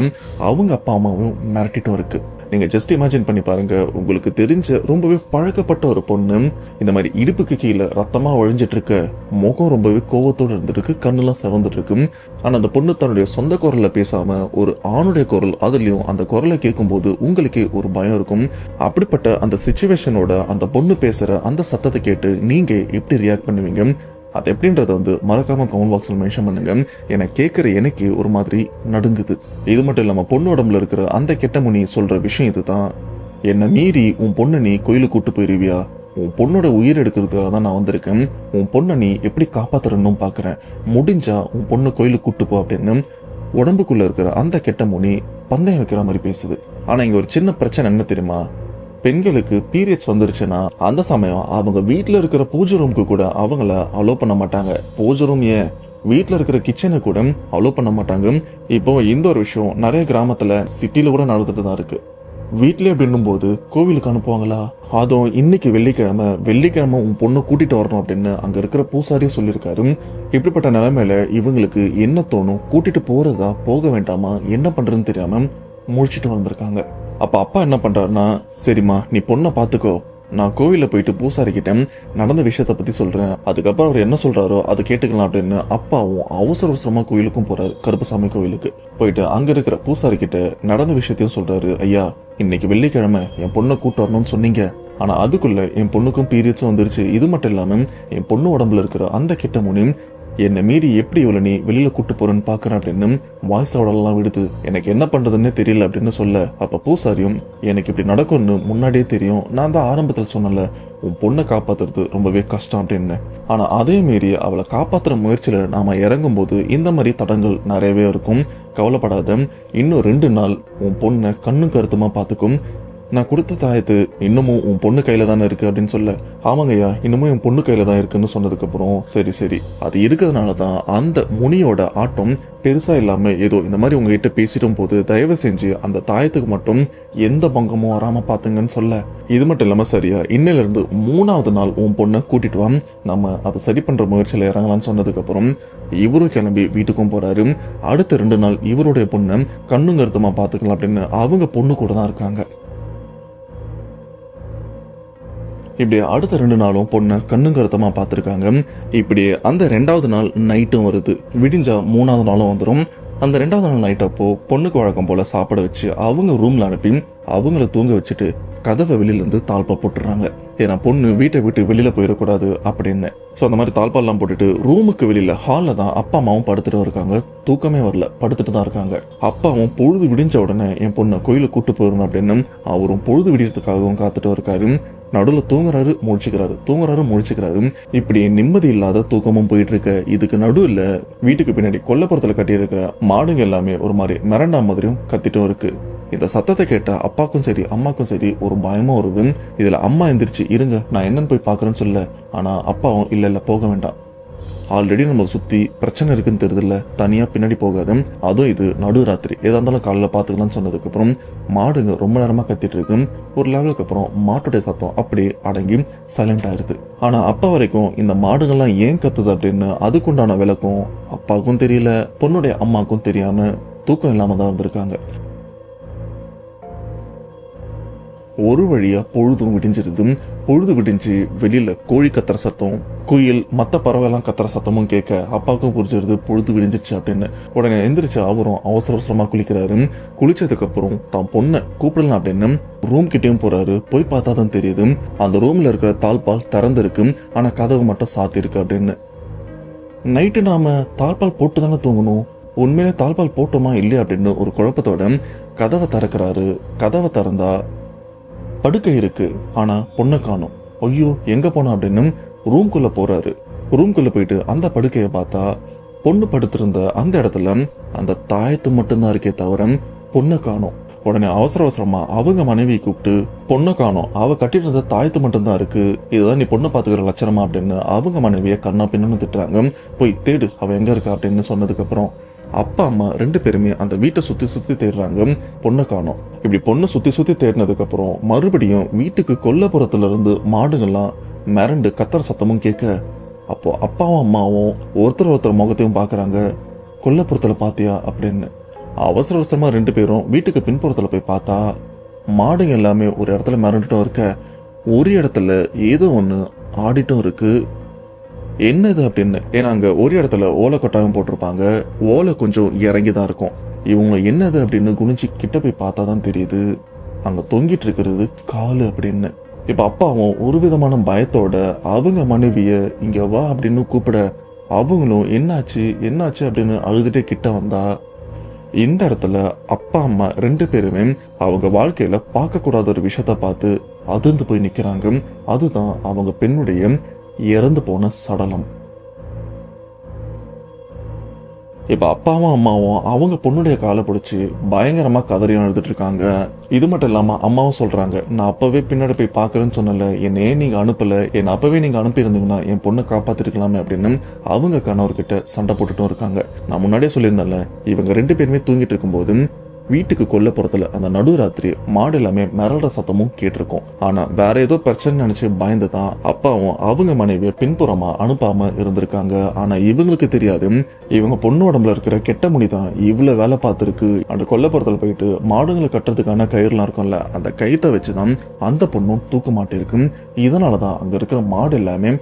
அவங்க அப்பா அம்மாவும் மிரட்டிட்டும் இருக்கு. நீங்க ஜஸ்ட் இமேஜின் பண்ணி பாருங்க, உங்களுக்கு தெரிஞ்ச ரொம்பவே பழக்கப்பட்ட ஒரு பொண்ணு இந்த மாதிரி இடுப்புக்கு கீழே ரத்தமா ஒழிஞ்சிட்டு இருக்க, முகம் ரொம்பவே கோவத்தோடு இருந்துருக்கு, கண்ணெல்லாம் செவந்துட்டு இருக்கு. ஆனா அந்த பொண்ணு தன்னுடைய சொந்த குரல்ல பேசாம ஒரு ஆணுடைய குரல், அதுலயும் அந்த குரலை கேட்கும் போது உங்களுக்கே ஒரு பயம் இருக்கும். அப்படிப்பட்ட அந்த சிச்சுவேஷனோட அந்த பொண்ணு பேசுற அந்த சத்தத்தை கேட்டு நீங்க எப்படி ரியாக்ட் பண்ணுவீங்க? அது எப்படின்றத மறக்காம கமெண்ட் பாக்ஸ்ல மென்ஷன் பண்ணுங்க. என கேட்கிற எனக்கு ஒரு மாதிரி நடுங்குது. இது மட்டும் இல்லாம பொண்ணு உடம்புல இருக்கிற அந்த கெட்ட முனி சொல்ற விஷயம் இதுதான். என்னை மீறி உன் பொண்ணை நீ கோயிலுக்கு கூட்டு போயிருவியா? உன் பொண்ணோட உயிர் எடுக்கிறதுக்காக தான் நான் வந்திருக்கேன். உன் பொண்ணை நீ எப்படி காப்பாத்துறன்னு பாக்குறேன். முடிஞ்சா உன் பொண்ணு கோயிலுக்கு கூட்டு போ அப்படின்னு உடம்புக்குள்ள இருக்கிற அந்த கெட்ட முனி பந்தயம் வைக்கிற மாதிரி பேசுது. ஆனா இங்க ஒரு சின்ன பிரச்சனை என்ன தெரியுமா? பெண்களுக்கு பீரியட்ஸ் வந்துருச்சுன்னா அந்த சமயம் அவங்க வீட்டுல இருக்கிற பூஜை ரூமுக்கு கூட அவங்கள அலோ பண்ண மாட்டாங்க. பூஜை ரூம் ஏன், வீட்டுல இருக்கிற கிச்சனை கூட அலோ பண்ண மாட்டாங்க. இப்போ இந்த ஒரு விஷயம் நிறைய கிராமத்துல சிட்டில கூட நடந்துட்டு தான் இருக்கு. வீட்லயே அப்படின்னும் போது கோவிலுக்கு அனுப்புவாங்களா? அதுவும் இன்னைக்கு வெள்ளிக்கிழமை உன் பொண்ணு கூட்டிட்டு வரணும் அப்படின்னு அங்க இருக்கிற பூசாரியே சொல்லியிருக்காரு. இப்படிப்பட்ட நிலைமையில இவங்களுக்கு என்ன தோணும், கூட்டிட்டு போறதா போக வேண்டாமா, என்ன பண்றதுன்னு தெரியாம முழிச்சிட்டு வந்திருக்காங்க. அப்ப அப்பா என்ன பண்றாருன்னா, சரிம்மா நீ பொண்ணை பாத்துக்கோ, நான் கோவில போயிட்டு பூசாரி கிட்ட நடந்த விஷயத்த பத்தி சொல்றேன், அதுக்கப்புறம் அவர் என்ன சொல்றாரோ அதை கேட்டுக்கலாம் அப்படின்னு அப்பாவும் அவசரமா கோயிலுக்கும் போறாரு. கருப்பசாமி கோவிலுக்கு போயிட்டு அங்க இருக்கிற பூசாரி கிட்ட நடந்த விஷயத்தையும் சொல்றாரு. ஐயா, இன்னைக்கு வெள்ளிக்கிழமை என் பொண்ணை கூட்டு வரணும்னு சொன்னீங்க, ஆனா அதுக்குள்ள என் பொண்ணுக்கும் பீரியட்ஸும் வந்துருச்சு. இது மட்டும் இல்லாம என் பொண்ணு உடம்புல இருக்கிற அந்த கெட்ட முனி என்னை மீறி எப்படி இவ்வளோ நீ வெளியில கூட்டு போறேன்னு பாக்குறேன் அப்படின்னு வாய்ஸ் ஓடலாம் விடுது. எனக்கு என்ன பண்றதுன்னே தெரியல அப்படின்னு சொல்ல, அப்ப பூசாரியும் எனக்கு இப்படி நடக்கும்னு முன்னாடியே தெரியும், நான் தான் ஆரம்பத்தில் சொன்னல உன் பொண்ணை காப்பாத்துறது ரொம்பவே கஷ்டம் அப்படின்னு. ஆனா அதே மீறி அவளை காப்பாத்துற முயற்சியில நாம இறங்கும் போது இந்த மாதிரி தடங்கள் நிறையவே இருக்கும். கவலைப்படாத, இன்னும் 2 நாள் உன் பொண்ணை கண்ணும் கருத்துமா பாத்துக்கும். நான் கொடுத்த தாயத்து இன்னமும் உன் பொண்ணு கையில தானே இருக்கு அப்படின்னு சொல்ல, ஆமாங்கய்யா இன்னமும் என் பொண்ணு கையில தான் இருக்குன்னு சொன்னதுக்கு அப்புறம் சரி அது இருக்கிறதுனாலதான் அந்த முனியோட ஆட்டம் பெருசா இல்லாம ஏதோ இந்த மாதிரி உங்ககிட்ட பேசிட்டும் போது தயவு செஞ்சு அந்த தாயத்துக்கு மட்டும் எந்த பங்கமும் வராம பாத்துங்கன்னு சொல்ல, இது மட்டும் இல்லாம சரியா இன்னையில இருந்து 3வது நாள் உன் பொண்ணை கூட்டிட்டு வா, நம்ம அதை சரி பண்ற முயற்சியில இறங்கலாம்னு சொன்னதுக்கு அப்புறம் இவரும் கிளம்பி வீட்டுக்கும் போறாரு. அடுத்த 2 நாள் இவருடைய பொண்ணை கண்ணும் கருத்துமா பாத்துக்கலாம் அப்படின்னு அவங்க பொண்ணு கூட தான் இருக்காங்க. இப்படி அடுத்த 2 நாளும் பொண்ணை கண்ணும் கருத்தமா பார்த்துருக்காங்க. இப்படி அந்த 2வது நாள் நைட்டும் வருது. விடிஞ்சா 3வது நாளும் வந்துடும். அந்த 2வது நாள் நைட் அப்போ பொண்ணுக்கு வழக்கம் போல சாப்பிட வச்சு அவங்க ரூம்ல அனுப்பி அவங்கள தூங்க வச்சுட்டு கதவை வெளியில இருந்து தாழ்பா போட்டுறாங்க. ஏன்னா பொண்ணு வீட்டை விட்டு வெளியில போயிடக்கூடாது அப்படின்னு. ஸோ அந்த மாதிரி தாழ்பால்லாம் போட்டுட்டு ரூமுக்கு வெளியில ஹாலில் தான் அப்பா அம்மாவும் படுத்துட்டு இருக்காங்க. தூக்கமே வரல, படுத்துட்டு தான் இருக்காங்க. அப்பாவும் பொழுது விடிஞ்ச உடனே என் பொண்ணை கோயிலுக்கு கூட்டு போயிடணும் அப்படின்னு அவரும் பொழுது விடியறதுக்காகவும் காத்துட்டு இருக்காரு. நடுவில் தூங்குறாரு முழிச்சுக்கிறாரு. இப்படி நிம்மதி இல்லாத தூக்கமும் போயிட்டு இருக்க. இதுக்கு நடுவில் வீட்டுக்கு பின்னாடி கொல்லப்புறத்துல கட்டி இருக்கிற மாடுங்க எல்லாமே ஒரு மாதிரி மிரண்டா மாதிரியும் கத்திட்டும் இருக்கு. இந்த சத்தத்தை கேட்டா அப்பாக்கும் சரி அம்மாக்கும் சரி ஒரு பயமா வருது. இதுல அம்மா எந்திரிச்சு இருங்க நான் என்னன்னு போய் பாக்குறேன்னு சொல்ல, ஆனா அப்பாவும் இல்ல போக வேண்டாம், ஆல்ரெடி நம்ம சுத்தி பிரச்சனை இருக்குன்னு தெரியுதுல்ல, தனியா பின்னாடி போகாது, அதுவும் இது நடுராத்திரி, ஏதா இருந்தாலும் காலையில பாத்துக்கலாம்னு சொன்னதுக்கு அப்புறம் மாடுங்க ரொம்ப நேரமா கத்திட்டு இருக்கு. ஒரு லெவலுக்கு அப்புறம் மாட்டுடைய சத்தம் அப்படியே அடங்கி சைலண்ட் ஆயிருது. ஆனா அப்பா வரைக்கும் இந்த மாடுகள்லாம் ஏன் கத்துது அப்படின்னு அதுக்குண்டான விளக்கம் அப்பாவுக்கும் தெரியல, பொண்ணுடைய அம்மாவுக்கும் தெரியாம தூக்கம் இல்லாம தான் வந்திருக்காங்க. ஒரு வழியா பொழுதும் விடிஞ்சிருது. பொழுது விடிஞ்சு வெளியில கோழி கத்துற சத்தம், குயில் மத்த பறவைலாம் கத்துற சத்தமும் கேட்க அப்பாவுக்கும் புரிஞ்சிருது பொழுது விடிஞ்சிருச்சு அப்படின்னு. உடனே எந்திரிச்சு அவரும் அவசரமா குளிக்கிறாரு. குளிச்சதுக்கு அப்புறம் தான் பொண்ணை கூப்பிடலாம் அப்படின்னு ரூம் கிட்டேயும் போறாரு. போய் பார்த்தா தான் தெரியுது அந்த ரூம்ல இருக்கிற தாழ்பால் திறந்திருக்கு, ஆனா கதவு மட்டும் சாத்தி இருக்கு அப்படின்னு. நைட்டு நாம தாழ்பால் போட்டு தானே தூங்கணும், உண்மையிலே தாழ்பால் போட்டோமா இல்லையா அப்படின்னு ஒரு குழப்பத்தோட கதவை திறக்கிறாரு. கதவை திறந்தா படுக்கை இருக்கு, ஆனா பொண்ணை காணோம். ஐயோ எங்க போனா அப்படின்னு ரூம்குள்ள போறாரு. ரூம்குள்ள போயிட்டு அந்த படுக்கையை பார்த்தா பொண்ணு படுத்திருந்த அந்த இடத்துல அந்த தாயத்து மட்டும்தான் இருக்கே தவிர பொண்ணை காணோம். உடனே அவசர அவசரமா அவங்க மனைவியை கூப்பிட்டு பொண்ணை காணோம், அவ கட்டிட்டு இருந்த தாயத்து மட்டும்தான் இருக்கு, இதுதான் நீ பொண்ணை பாத்துக்கிற லட்சணமா அப்படின்னு அவங்க மனைவியை கண்ணா பின்னு திட்டுறாங்க. போய் தேடு, அவ எங்க இருக்கா அப்படின்னு சொன்னதுக்கு அப்புறம் அப்பா அம்மா 2 பேருமே அந்த வீட்டை சுத்தி சுத்தி தேடுறாங்க, பொண்ணை காணோம். இப்படி பொண்ணை சுத்தி சுத்தி தேடினதுக்கு அப்புறம் மறுபடியும் வீட்டுக்கு கொல்லப்புறத்துல இருந்து மாடுகள்லாம் மிரண்டு கத்தர சத்தமும் கேட்க, அப்போ அப்பாவும் அம்மாவும் ஒருத்தர் முகத்தையும் பாக்குறாங்க. கொல்லப்புறத்துல பாத்தியா அப்படின்னு அவசர அவசரமா 2 பேரும் வீட்டுக்கு பின்புறத்துல போய் பார்த்தா மாடுங்க எல்லாமே ஒரு இடத்துல மிரண்டுட்டும் இருக்க, ஒரு இடத்துல ஏதோ ஒண்ணு ஆடிட்டும் இருக்கு. என்னது அப்படின்னு, ஏன்னா அங்க ஒரு இடத்துல ஓலை கொட்டாயம் போட்டிருப்பாங்க, ஓலை கொஞ்சம் இறங்கிதான் இருக்கும். இவங்க என்னது அப்படின்னு குனிஞ்சு கிட்ட போய் பார்த்தா தான் தெரியுது அங்க தொங்கிட்டு இருக்கிறது காலு அப்படின்னு. இப்ப அப்பாவும் ஒரு விதமான பயத்தோட அவங்க மனைவிய இங்க வா அப்படின்னு கூப்பிட, அவங்களும் என்னாச்சு என்னாச்சு அப்படின்னு அழுதுட்டே கிட்ட வந்தா, இந்த இடத்துல அப்பா அம்மா 2 பேருமே அவங்க வாழ்க்கையில பார்க்க கூடாத ஒரு விஷயத்த பார்த்து அதிர்ந்து போய் நிக்கிறாங்க. அதுதான் அவங்க பெண்ணுடைய இறந்து போன சடலம். இப்ப அப்பாவும் அம்மாவும் அவங்க பொண்ணுடைய காலை பிடிச்சி பயங்கரமா கதறியும் எழுதிட்டு இருக்காங்க. இது மட்டும் இல்லாம அம்மாவும் சொல்றாங்க, நான் அப்பவே பின்னாடி போய் பாக்குறேன்னு சொன்னல, என்னையே நீங்க அனுப்பல, என்ன அப்பவே நீங்க அனுப்பி இருந்தீங்கன்னா என் பொண்ணை காப்பாத்திருக்கலாமே அப்படின்னு அவங்க கணவர்கிட்ட சண்டை போட்டுட்டும் இருக்காங்க. நான் முன்னாடியே சொல்லியிருந்தேன்ல, இவங்க 2 பேருமே தூங்கிட்டு இருக்கும்போது வீட்டுக்கு கொல்லப்புறத்துல அந்த நடுராத்திரி மாடு எல்லாமே மிரள்ற சத்தமும் கேட்டிருக்கும். ஆனா வேற ஏதோ பிரச்சனை நினைச்சு பயந்துதான் அப்பாவும் அவங்க மனைவியை பின்புறமா அனுப்பாம இருந்திருக்காங்க. ஆனா இவங்களுக்கு தெரியாது, இவங்க பொண்ணு உடம்புல இருக்கிற கெட்ட முடி தான் இவ்வளவு வேலை பார்த்துருக்கு. அந்த கொல்லப்புறத்துல போயிட்டு மாடுகளை கட்டுறதுக்கான கயிறுலாம் இருக்கும்ல, அந்த கயிற்றை வச்சுதான் அந்த பொண்ணும் தூக்க மாட்டிருக்கு. இதனாலதான் அங்க இருக்கிற மாடு எல்லாமே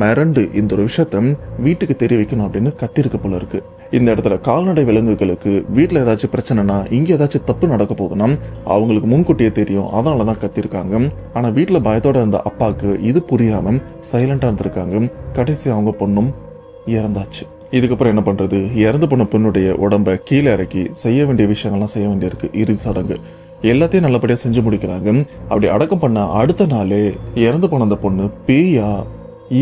மிரண்டு இந்த ஒரு விஷயத்த வீட்டுக்கு தெரிய வைக்கணும் அப்படின்னு கத்திருக்க போல இருக்கு. இந்த இடத்துல கால்நடை விலங்குகளுக்கு வீட்டுல ஏதாச்சும் பிரச்சனைனா, இங்க ஏதாச்சும் தப்பு நடக்க போகுதுன்னா அவங்களுக்கு முன்கூட்டியே தெரியும், அதனாலதான் கத்திருக்காங்க. ஆனா வீட்டுல பயத்தோட இருந்த அப்பாவுக்கு இது புரியாம சைலண்டா இருந்திருக்காங்க. கடைசி அவங்க பொண்ணும் இறந்தாச்சு. இதுக்கப்புறம் என்ன பண்றது, இறந்து போன பொண்ணுடைய உடம்ப கீழே இறக்கி செய்ய வேண்டிய விஷயங்கள்லாம் செய்ய வேண்டியிருக்கு. இறுதி சடங்கு எல்லாத்தையும் நல்லபடியா செஞ்சு முடிக்கிறாங்க. அப்படி அடக்கம் பண்ண அடுத்த நாளே இறந்து போன அந்த பொண்ணு பேயா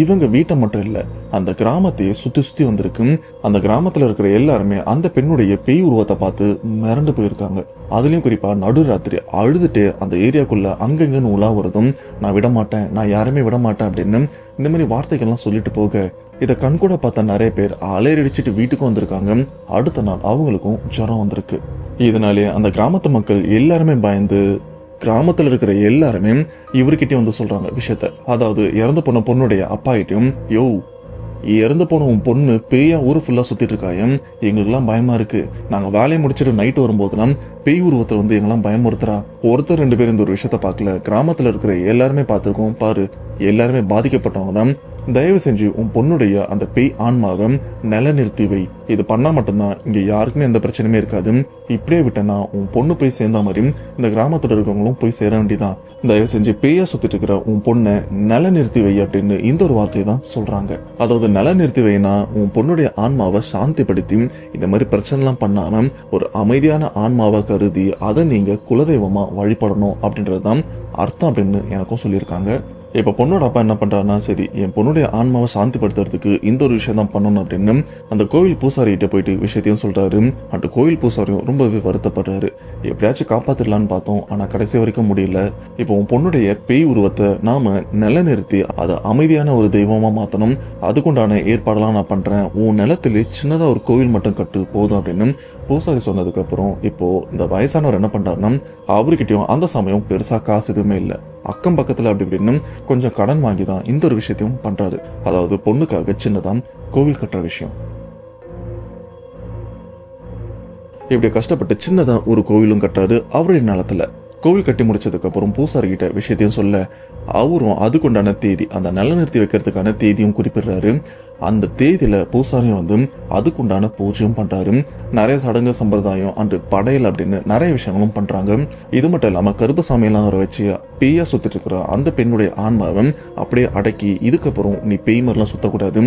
இவங்க வீட்டை மட்டும் இல்ல, அந்த கிராமத்தையே சுத்தி சுத்தி வந்திருக்கு. அந்த கிராமத்துல இருக்கிற எல்லாருமே அந்த பெண்ணுடைய பேய் உருவத்தை பார்த்து மிரண்டு போயிருக்காங்க. அதுலயும் குறிப்பா நடுராத்திரி அழுதுட்டு அந்த ஏரியாக்குள்ள அங்கங்கன்னு உலா வருதும், நான் விட மாட்டேன், நான் யாருமே விட மாட்டேன் அப்படின்னு இந்த மாதிரி வார்த்தைகள்லாம் சொல்லிட்டு போக, இதை கண்கூட பார்த்த நிறைய பேர் அலையடிச்சுட்டு வீட்டுக்கும் வந்திருக்காங்க. அடுத்த நாள் அவங்களுக்கும் ஜுரம் வந்திருக்கு. இதனாலே அந்த கிராமத்து மக்கள் எல்லாருமே பயந்து கிராமத்துல இருக்கிற எல்லாருமே இவர்கிட்டயும் வந்து சொல்றாங்க விஷயத்த. அதாவது இறந்து போன பொண்ணுடைய அப்பா கிட்டயும், யோ இறந்து போன உன் பொண்ணு பேயா ஊரு ஃபுல்லா சுத்திட்டு இருக்காயம், எங்களுக்குலாம் பயமா இருக்கு, நாங்க வேலையை முடிச்சுட்டு நைட்டு வரும்போதுலாம் பேய் உருவத்தை வந்து எங்கெல்லாம் பயமுறுத்துறா. ஒருத்தர் 2 பேர் இந்த ஒரு விஷயத்த பார்க்கல, கிராமத்துல இருக்கிற எல்லாருமே பார்த்திருக்கோம் பாரு, எல்லாருமே பாதிக்கப்பட்டவங்க தான். தயவு செஞ்சு உன் பொண்ணுடைய அந்த பேய் ஆன்மாவை நில நிறுத்தி வை, இது பண்ணா மட்டும்தான் இங்க யாருக்குமே எந்த பிரச்சனையுமே இருக்காது. இப்படியே விட்டனா உன் பொண்ணு போய் சேர்ந்த மாதிரி இந்த கிராமத்துல இருக்கவங்களும் போய் சேர வேண்டியதான். தயவு செஞ்சு பேயா சுத்திட்டு இருக்கிற உன் பொண்ணை நில நிறுத்தி வை அப்படின்னு இந்த ஒரு வார்த்தையை தான் சொல்றாங்க. அதாவது நில நிறுத்தி வைனா உன் பொண்ணுடைய ஆன்மாவை சாந்திப்படுத்தி இந்த மாதிரி பிரச்சனை எல்லாம் பண்ணாம ஒரு அமைதியான ஆன்மாவை கருதி அதை நீங்க குலதெய்வமா வழிபடணும் அப்படின்றதுதான் அர்த்தம் அப்படின்னு எனக்கும் சொல்லியிருக்காங்க. இப்ப பொண்ணோட அப்பா என்ன பண்றாருன்னா, சரி என் பொண்ணுடைய ஆன்மாவை சாந்திப்படுத்துறதுக்கு இந்த ஒரு விஷயம் தான் பண்ணணும் அப்படின்னு அந்த கோவில் பூசாரிகிட்ட போயிட்டு விஷயத்தையும் சொல்றாரு. அந்த கோவில் பூசாரியும் ரொம்பவே வருத்தப்படுறாரு. எப்படியாச்சும் காப்பாத்திடலான்னு பார்த்தோம், ஆனா கடைசி வரைக்கும் முடியல. இப்போ உன் பொண்ணுடைய பேய் உருவத்தை நாம நிலைநிறுத்தி அதை அமைதியான ஒரு தெய்வமா மாத்தணும், அதுக்குண்டான ஏற்பாடெல்லாம் நான் பண்றேன், உன் நிலத்திலே சின்னதா ஒரு கோவில் மட்டும் கட்டு போதும் அப்படின்னு பூசாரி சொன்னதுக்கு அப்புறம் இப்போ இந்த வயசானவர் என்ன பண்றாருன்னா, அவர்கிட்டயும் அந்த சமயம் பெருசா காசு எதுவுமே இல்லை, அக்கம் பக்கத்துல அப்படி இப்படின்னு கொஞ்சம் கடன் வாங்கி தான் இந்த ஒரு விஷயத்தையும் பண்றாரு. அதாவது பொண்ணுக்காக சின்னதா கோவில் கட்டுற விஷயம். இப்படி கஷ்டப்பட்டு சின்னதா ஒரு கோவிலும் கட்டாரு அவருடைய நிலத்துல. கோவில் கட்டி முடிச்சதுக்கு அப்புறம் பூசாரி கிட்ட விஷயத்தையும் சொல்ல, அவரும் அதுக்குண்டான தேதி, அந்த நிலைநிறுத்தி வைக்கிறதுக்கான தேதியும் குறிப்பிடுறாரு. அந்த தேதியில பூசாரியும் வந்து அதுக்குண்டான பூஜையும் பண்றாரு. நிறைய சடங்கு சம்பிரதாயம் அண்டு படையல் அப்படின்னு நிறைய விஷயங்களும் பண்றாங்க. இது மட்டும் இல்லாம கருப்பசாமியெல்லாம் வர வச்சு பேயா சுத்திட்டு இருக்கிற அந்த பெண்ணுடைய ஆன்மாவை அப்படியே அடக்கி, இதுக்கப்புறம் நீ பேய் மாதிரிலாம் சுத்தக்கூடாது,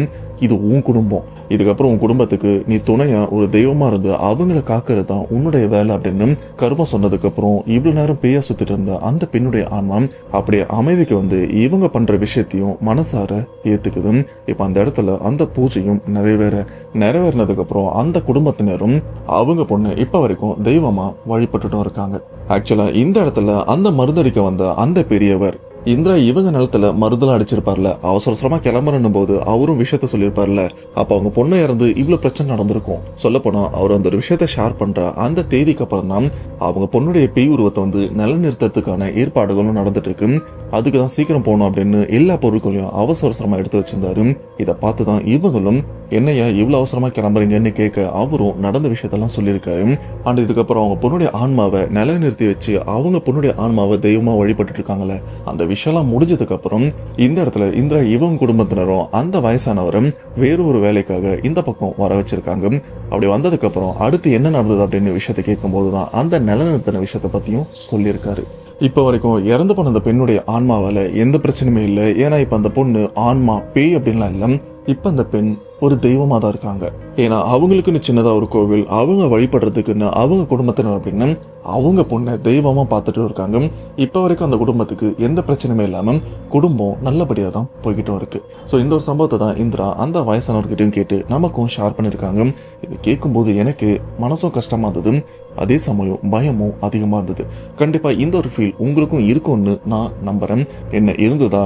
இது உன் குடும்பம், இதுக்கப்புறம் உன் குடும்பத்துக்கு நீ துணையா ஒரு தெய்வமா இருந்து அவங்கள காக்கிறது தான் உன்னுடைய வேலை அப்படின்னு கருப்பம் சொன்னதுக்கு அப்புறம் இவ்வளவு நேரம் பேய சுத்திட்டு இருந்த அந்த பெண்ணுடைய ஆன்மா அப்படியே அமைதிக்கு வந்து இவங்க பண்ற விஷயத்தையும் மனசார ஏத்துக்குது. இப்ப அந்த இடத்துல அந்த பூஜையும் நிறைவேறினதுக்கு அப்புறம் அந்த குடும்பத்தினரும் அவங்க பொண்ணு இப்ப வரைக்கும் தெய்வமா வழிபட்டுட்டும் இருக்காங்க. ஆக்சுவலா இந்த இடத்துல அந்த மருந்தடிக்க வந்த அந்த பெரியவர் இந்திரா இவங்க நிலத்துல மருந்தெல்லாம் அடிச்சிருப்பார்ல, அவசரமா கிளம்புறன்னும் போது அவரும் விஷயத்த சொல்லியிருப்பார்ல, அப்ப அவங்க பொண்ணு இறந்து இவ்வளவு பிரச்சனை நடந்திருக்கும். சொல்ல போனா அவர் அந்த ஒரு விஷயத்த ஷேர் பண்ற அந்த தேதிக்கு அப்புறம் தான் அவங்க பொண்ணுடைய பேய் உருவத்தை வந்து நிலைநிறுத்தத்துக்கான ஏற்பாடுகளும் நடந்துட்டு இருக்கு. அதுக்குதான் சீக்கிரம் போகணும் அப்படின்னு எல்லா பொருட்களையும் அவசரமா எடுத்து வச்சிருந்தாரு. இதை பார்த்துதான் இவங்களும் என்னையா இவ்வளவு அவசரமா கிளம்புறீங்கன்னு கேட்க அவரும் நடந்த விஷயத்தெல்லாம் சொல்லியிருக்காரு. அண்ட் இதுக்கப்புறம் அவங்க பொண்ணுடைய ஆன்மாவை நிலைநிறுத்தி வச்சு அவங்க பொண்ணுடைய ஆன்மாவை தெய்வமா வழிபட்டு இருக்காங்களே, அந்த விஷயம்லாம் முடிஞ்சதுக்கு அப்புறம் இந்த இடத்துல இந்திரா இவங்க குடும்பத்தினரும் அந்த வயசானவரும் வேறு ஒரு வேலைக்காக இந்த பக்கம் வர வச்சிருக்காங்க. அப்படி வந்ததுக்கு அப்புறம் அடுத்து என்ன நடந்தது அப்படின்னு விஷயத்தை கேட்கும் போதுதான் அந்த நிலைநிறுத்தின விஷயத்தை பத்தியும் சொல்லியிருக்காரு. இப்ப வரைக்கும் இறந்து போன அந்த பெண்ணுடைய ஆன்மாவால எந்த பிரச்சனையுமே இல்லை. ஏன்னா இப்ப அந்த பொண்ணு ஆன்மா பேய் அப்படின்லாம் இல்லை, இப்ப அந்த பெண் ஒரு தெய்வமா தான் இருக்காங்க. ஏன்னா அவங்களுக்குன்னு சின்னதா ஒரு கோவில், அவங்க வழிபடுறதுக்குன்னு அவங்க குடும்பத்தினர் அப்படின்னு அவங்க பொண்ணை தெய்வமா பார்த்துட்டு இருக்காங்க. இப்ப வரைக்கும் அந்த குடும்பத்துக்கு எந்த பிரச்சனையுமே இல்லாம குடும்பம் நல்லபடியா தான் போய்கிட்டும் இருக்கு. ஸோ இந்த ஒரு சம்பவத்தை தான் இந்திரா அந்த வயசானவர்கிட்டையும் கேட்டு நமக்கும் ஷேர் பண்ணியிருக்காங்க. இது கேட்கும்போது எனக்கு மனசும் கஷ்டமா இருந்தது, அதே சமயம் பயமும் அதிகமா இருந்தது. கண்டிப்பா இந்த ஒரு ஃபீல் உங்களுக்கும் இருக்கும்னு நான் நம்புறேன். என்ன இருந்ததா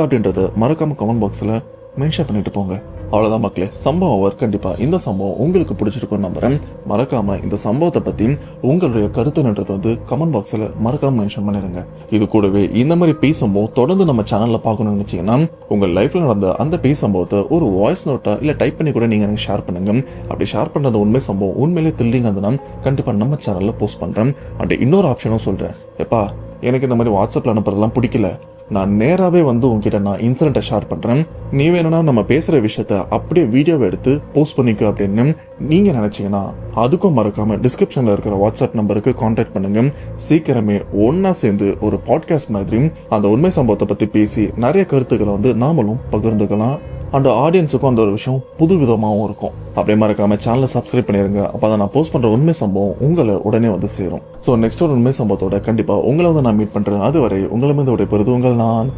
அப்படின்றத மறக்காம கமெண்ட் பாக்ஸ்ல மென்ஷன் பண்ணிட்டு போங்க. அவ்வளவுதான் மக்களே, சம்பவம் கண்டிப்பா இந்த சம்பவம் உங்களுக்கு பிடிச்சிருக்கும் நம்புறேன். மறக்காம இந்த சம்பவத்தை பத்தி உங்களுடைய கருத்துன்றது வந்து கமெண்ட் பாக்ஸ்ல மறக்காம மென்ஷன் பண்ணிருங்க. இது கூடவே இந்த மாதிரி பேய் சம்பவம் தொடர்ந்து நம்ம சேனல்ல பார்க்கணும்னு நினைச்சீங்கன்னா உங்க லைஃப்ல நடந்த அந்த பேய் சம்பவத்தை ஒரு வாய்ஸ் நோட்டா இல்ல டைப் பண்ணி கூட நீங்க எனக்கு ஷேர் பண்ணுங்க. அப்படி ஷேர் பண்றது உண்மை சம்பவம் உண்மையிலே த்ரில்லிங்கா இருந்ததுன்னா கண்டிப்பா நம்ம சேனல்ல போஸ்ட் பண்றேன். அண்ட் இன்னொரு ஆப்ஷனும் சொல்றேன், எப்பா எனக்கு இந்த மாதிரி வாட்ஸ்அப்ல அனுப்புறதெல்லாம் பிடிக்கல, நான் நேராவே வந்து உங்ககிட்ட நான் இன்சிடென்ட்டை ஷேர் பண்றேன், நீ வேணும்னா நம்ம பேசுற விஷயத்த அப்படியே வீடியோவை எடுத்து போஸ்ட் பண்ணிக்க அப்படின்னு நீங்க நினைச்சீங்கன்னா அதுக்கும் மறக்காம டிஸ்கிரிப்ஷன்ல இருக்கிற வாட்ஸ்அப் நம்பருக்கு கான்டாக்ட் பண்ணுங்க. சீக்கிரமே ஒன்னா சேர்ந்து ஒரு பாட்காஸ்ட் மாதிரி அந்த உண்மை சம்பவத்தை பத்தி பேசி நிறைய கருத்துக்களை வந்து நாமளும் பகிர்ந்துக்கலாம். அண்ட் ஆடியன்ஸுக்கும் அந்த ஒரு விஷயம் புது விதமாகவும் இருக்கும். அப்படியே மறக்காம சேனலை சப்ஸ்கிரைப் பண்ணிருங்க. அப்பதான் நான் போஸ்ட் பண்ற உண்மை சம்பவம் உங்களை உடனே வந்து சேரும். ஸோ நெக்ஸ்ட் ஒரு உண்மை சம்பவத்தோட கண்டிப்பா உங்களை வந்து நான் மீட் பண்றேன். அதுவரை உங்களை மீது விடைபெறுவது உங்கள் நான்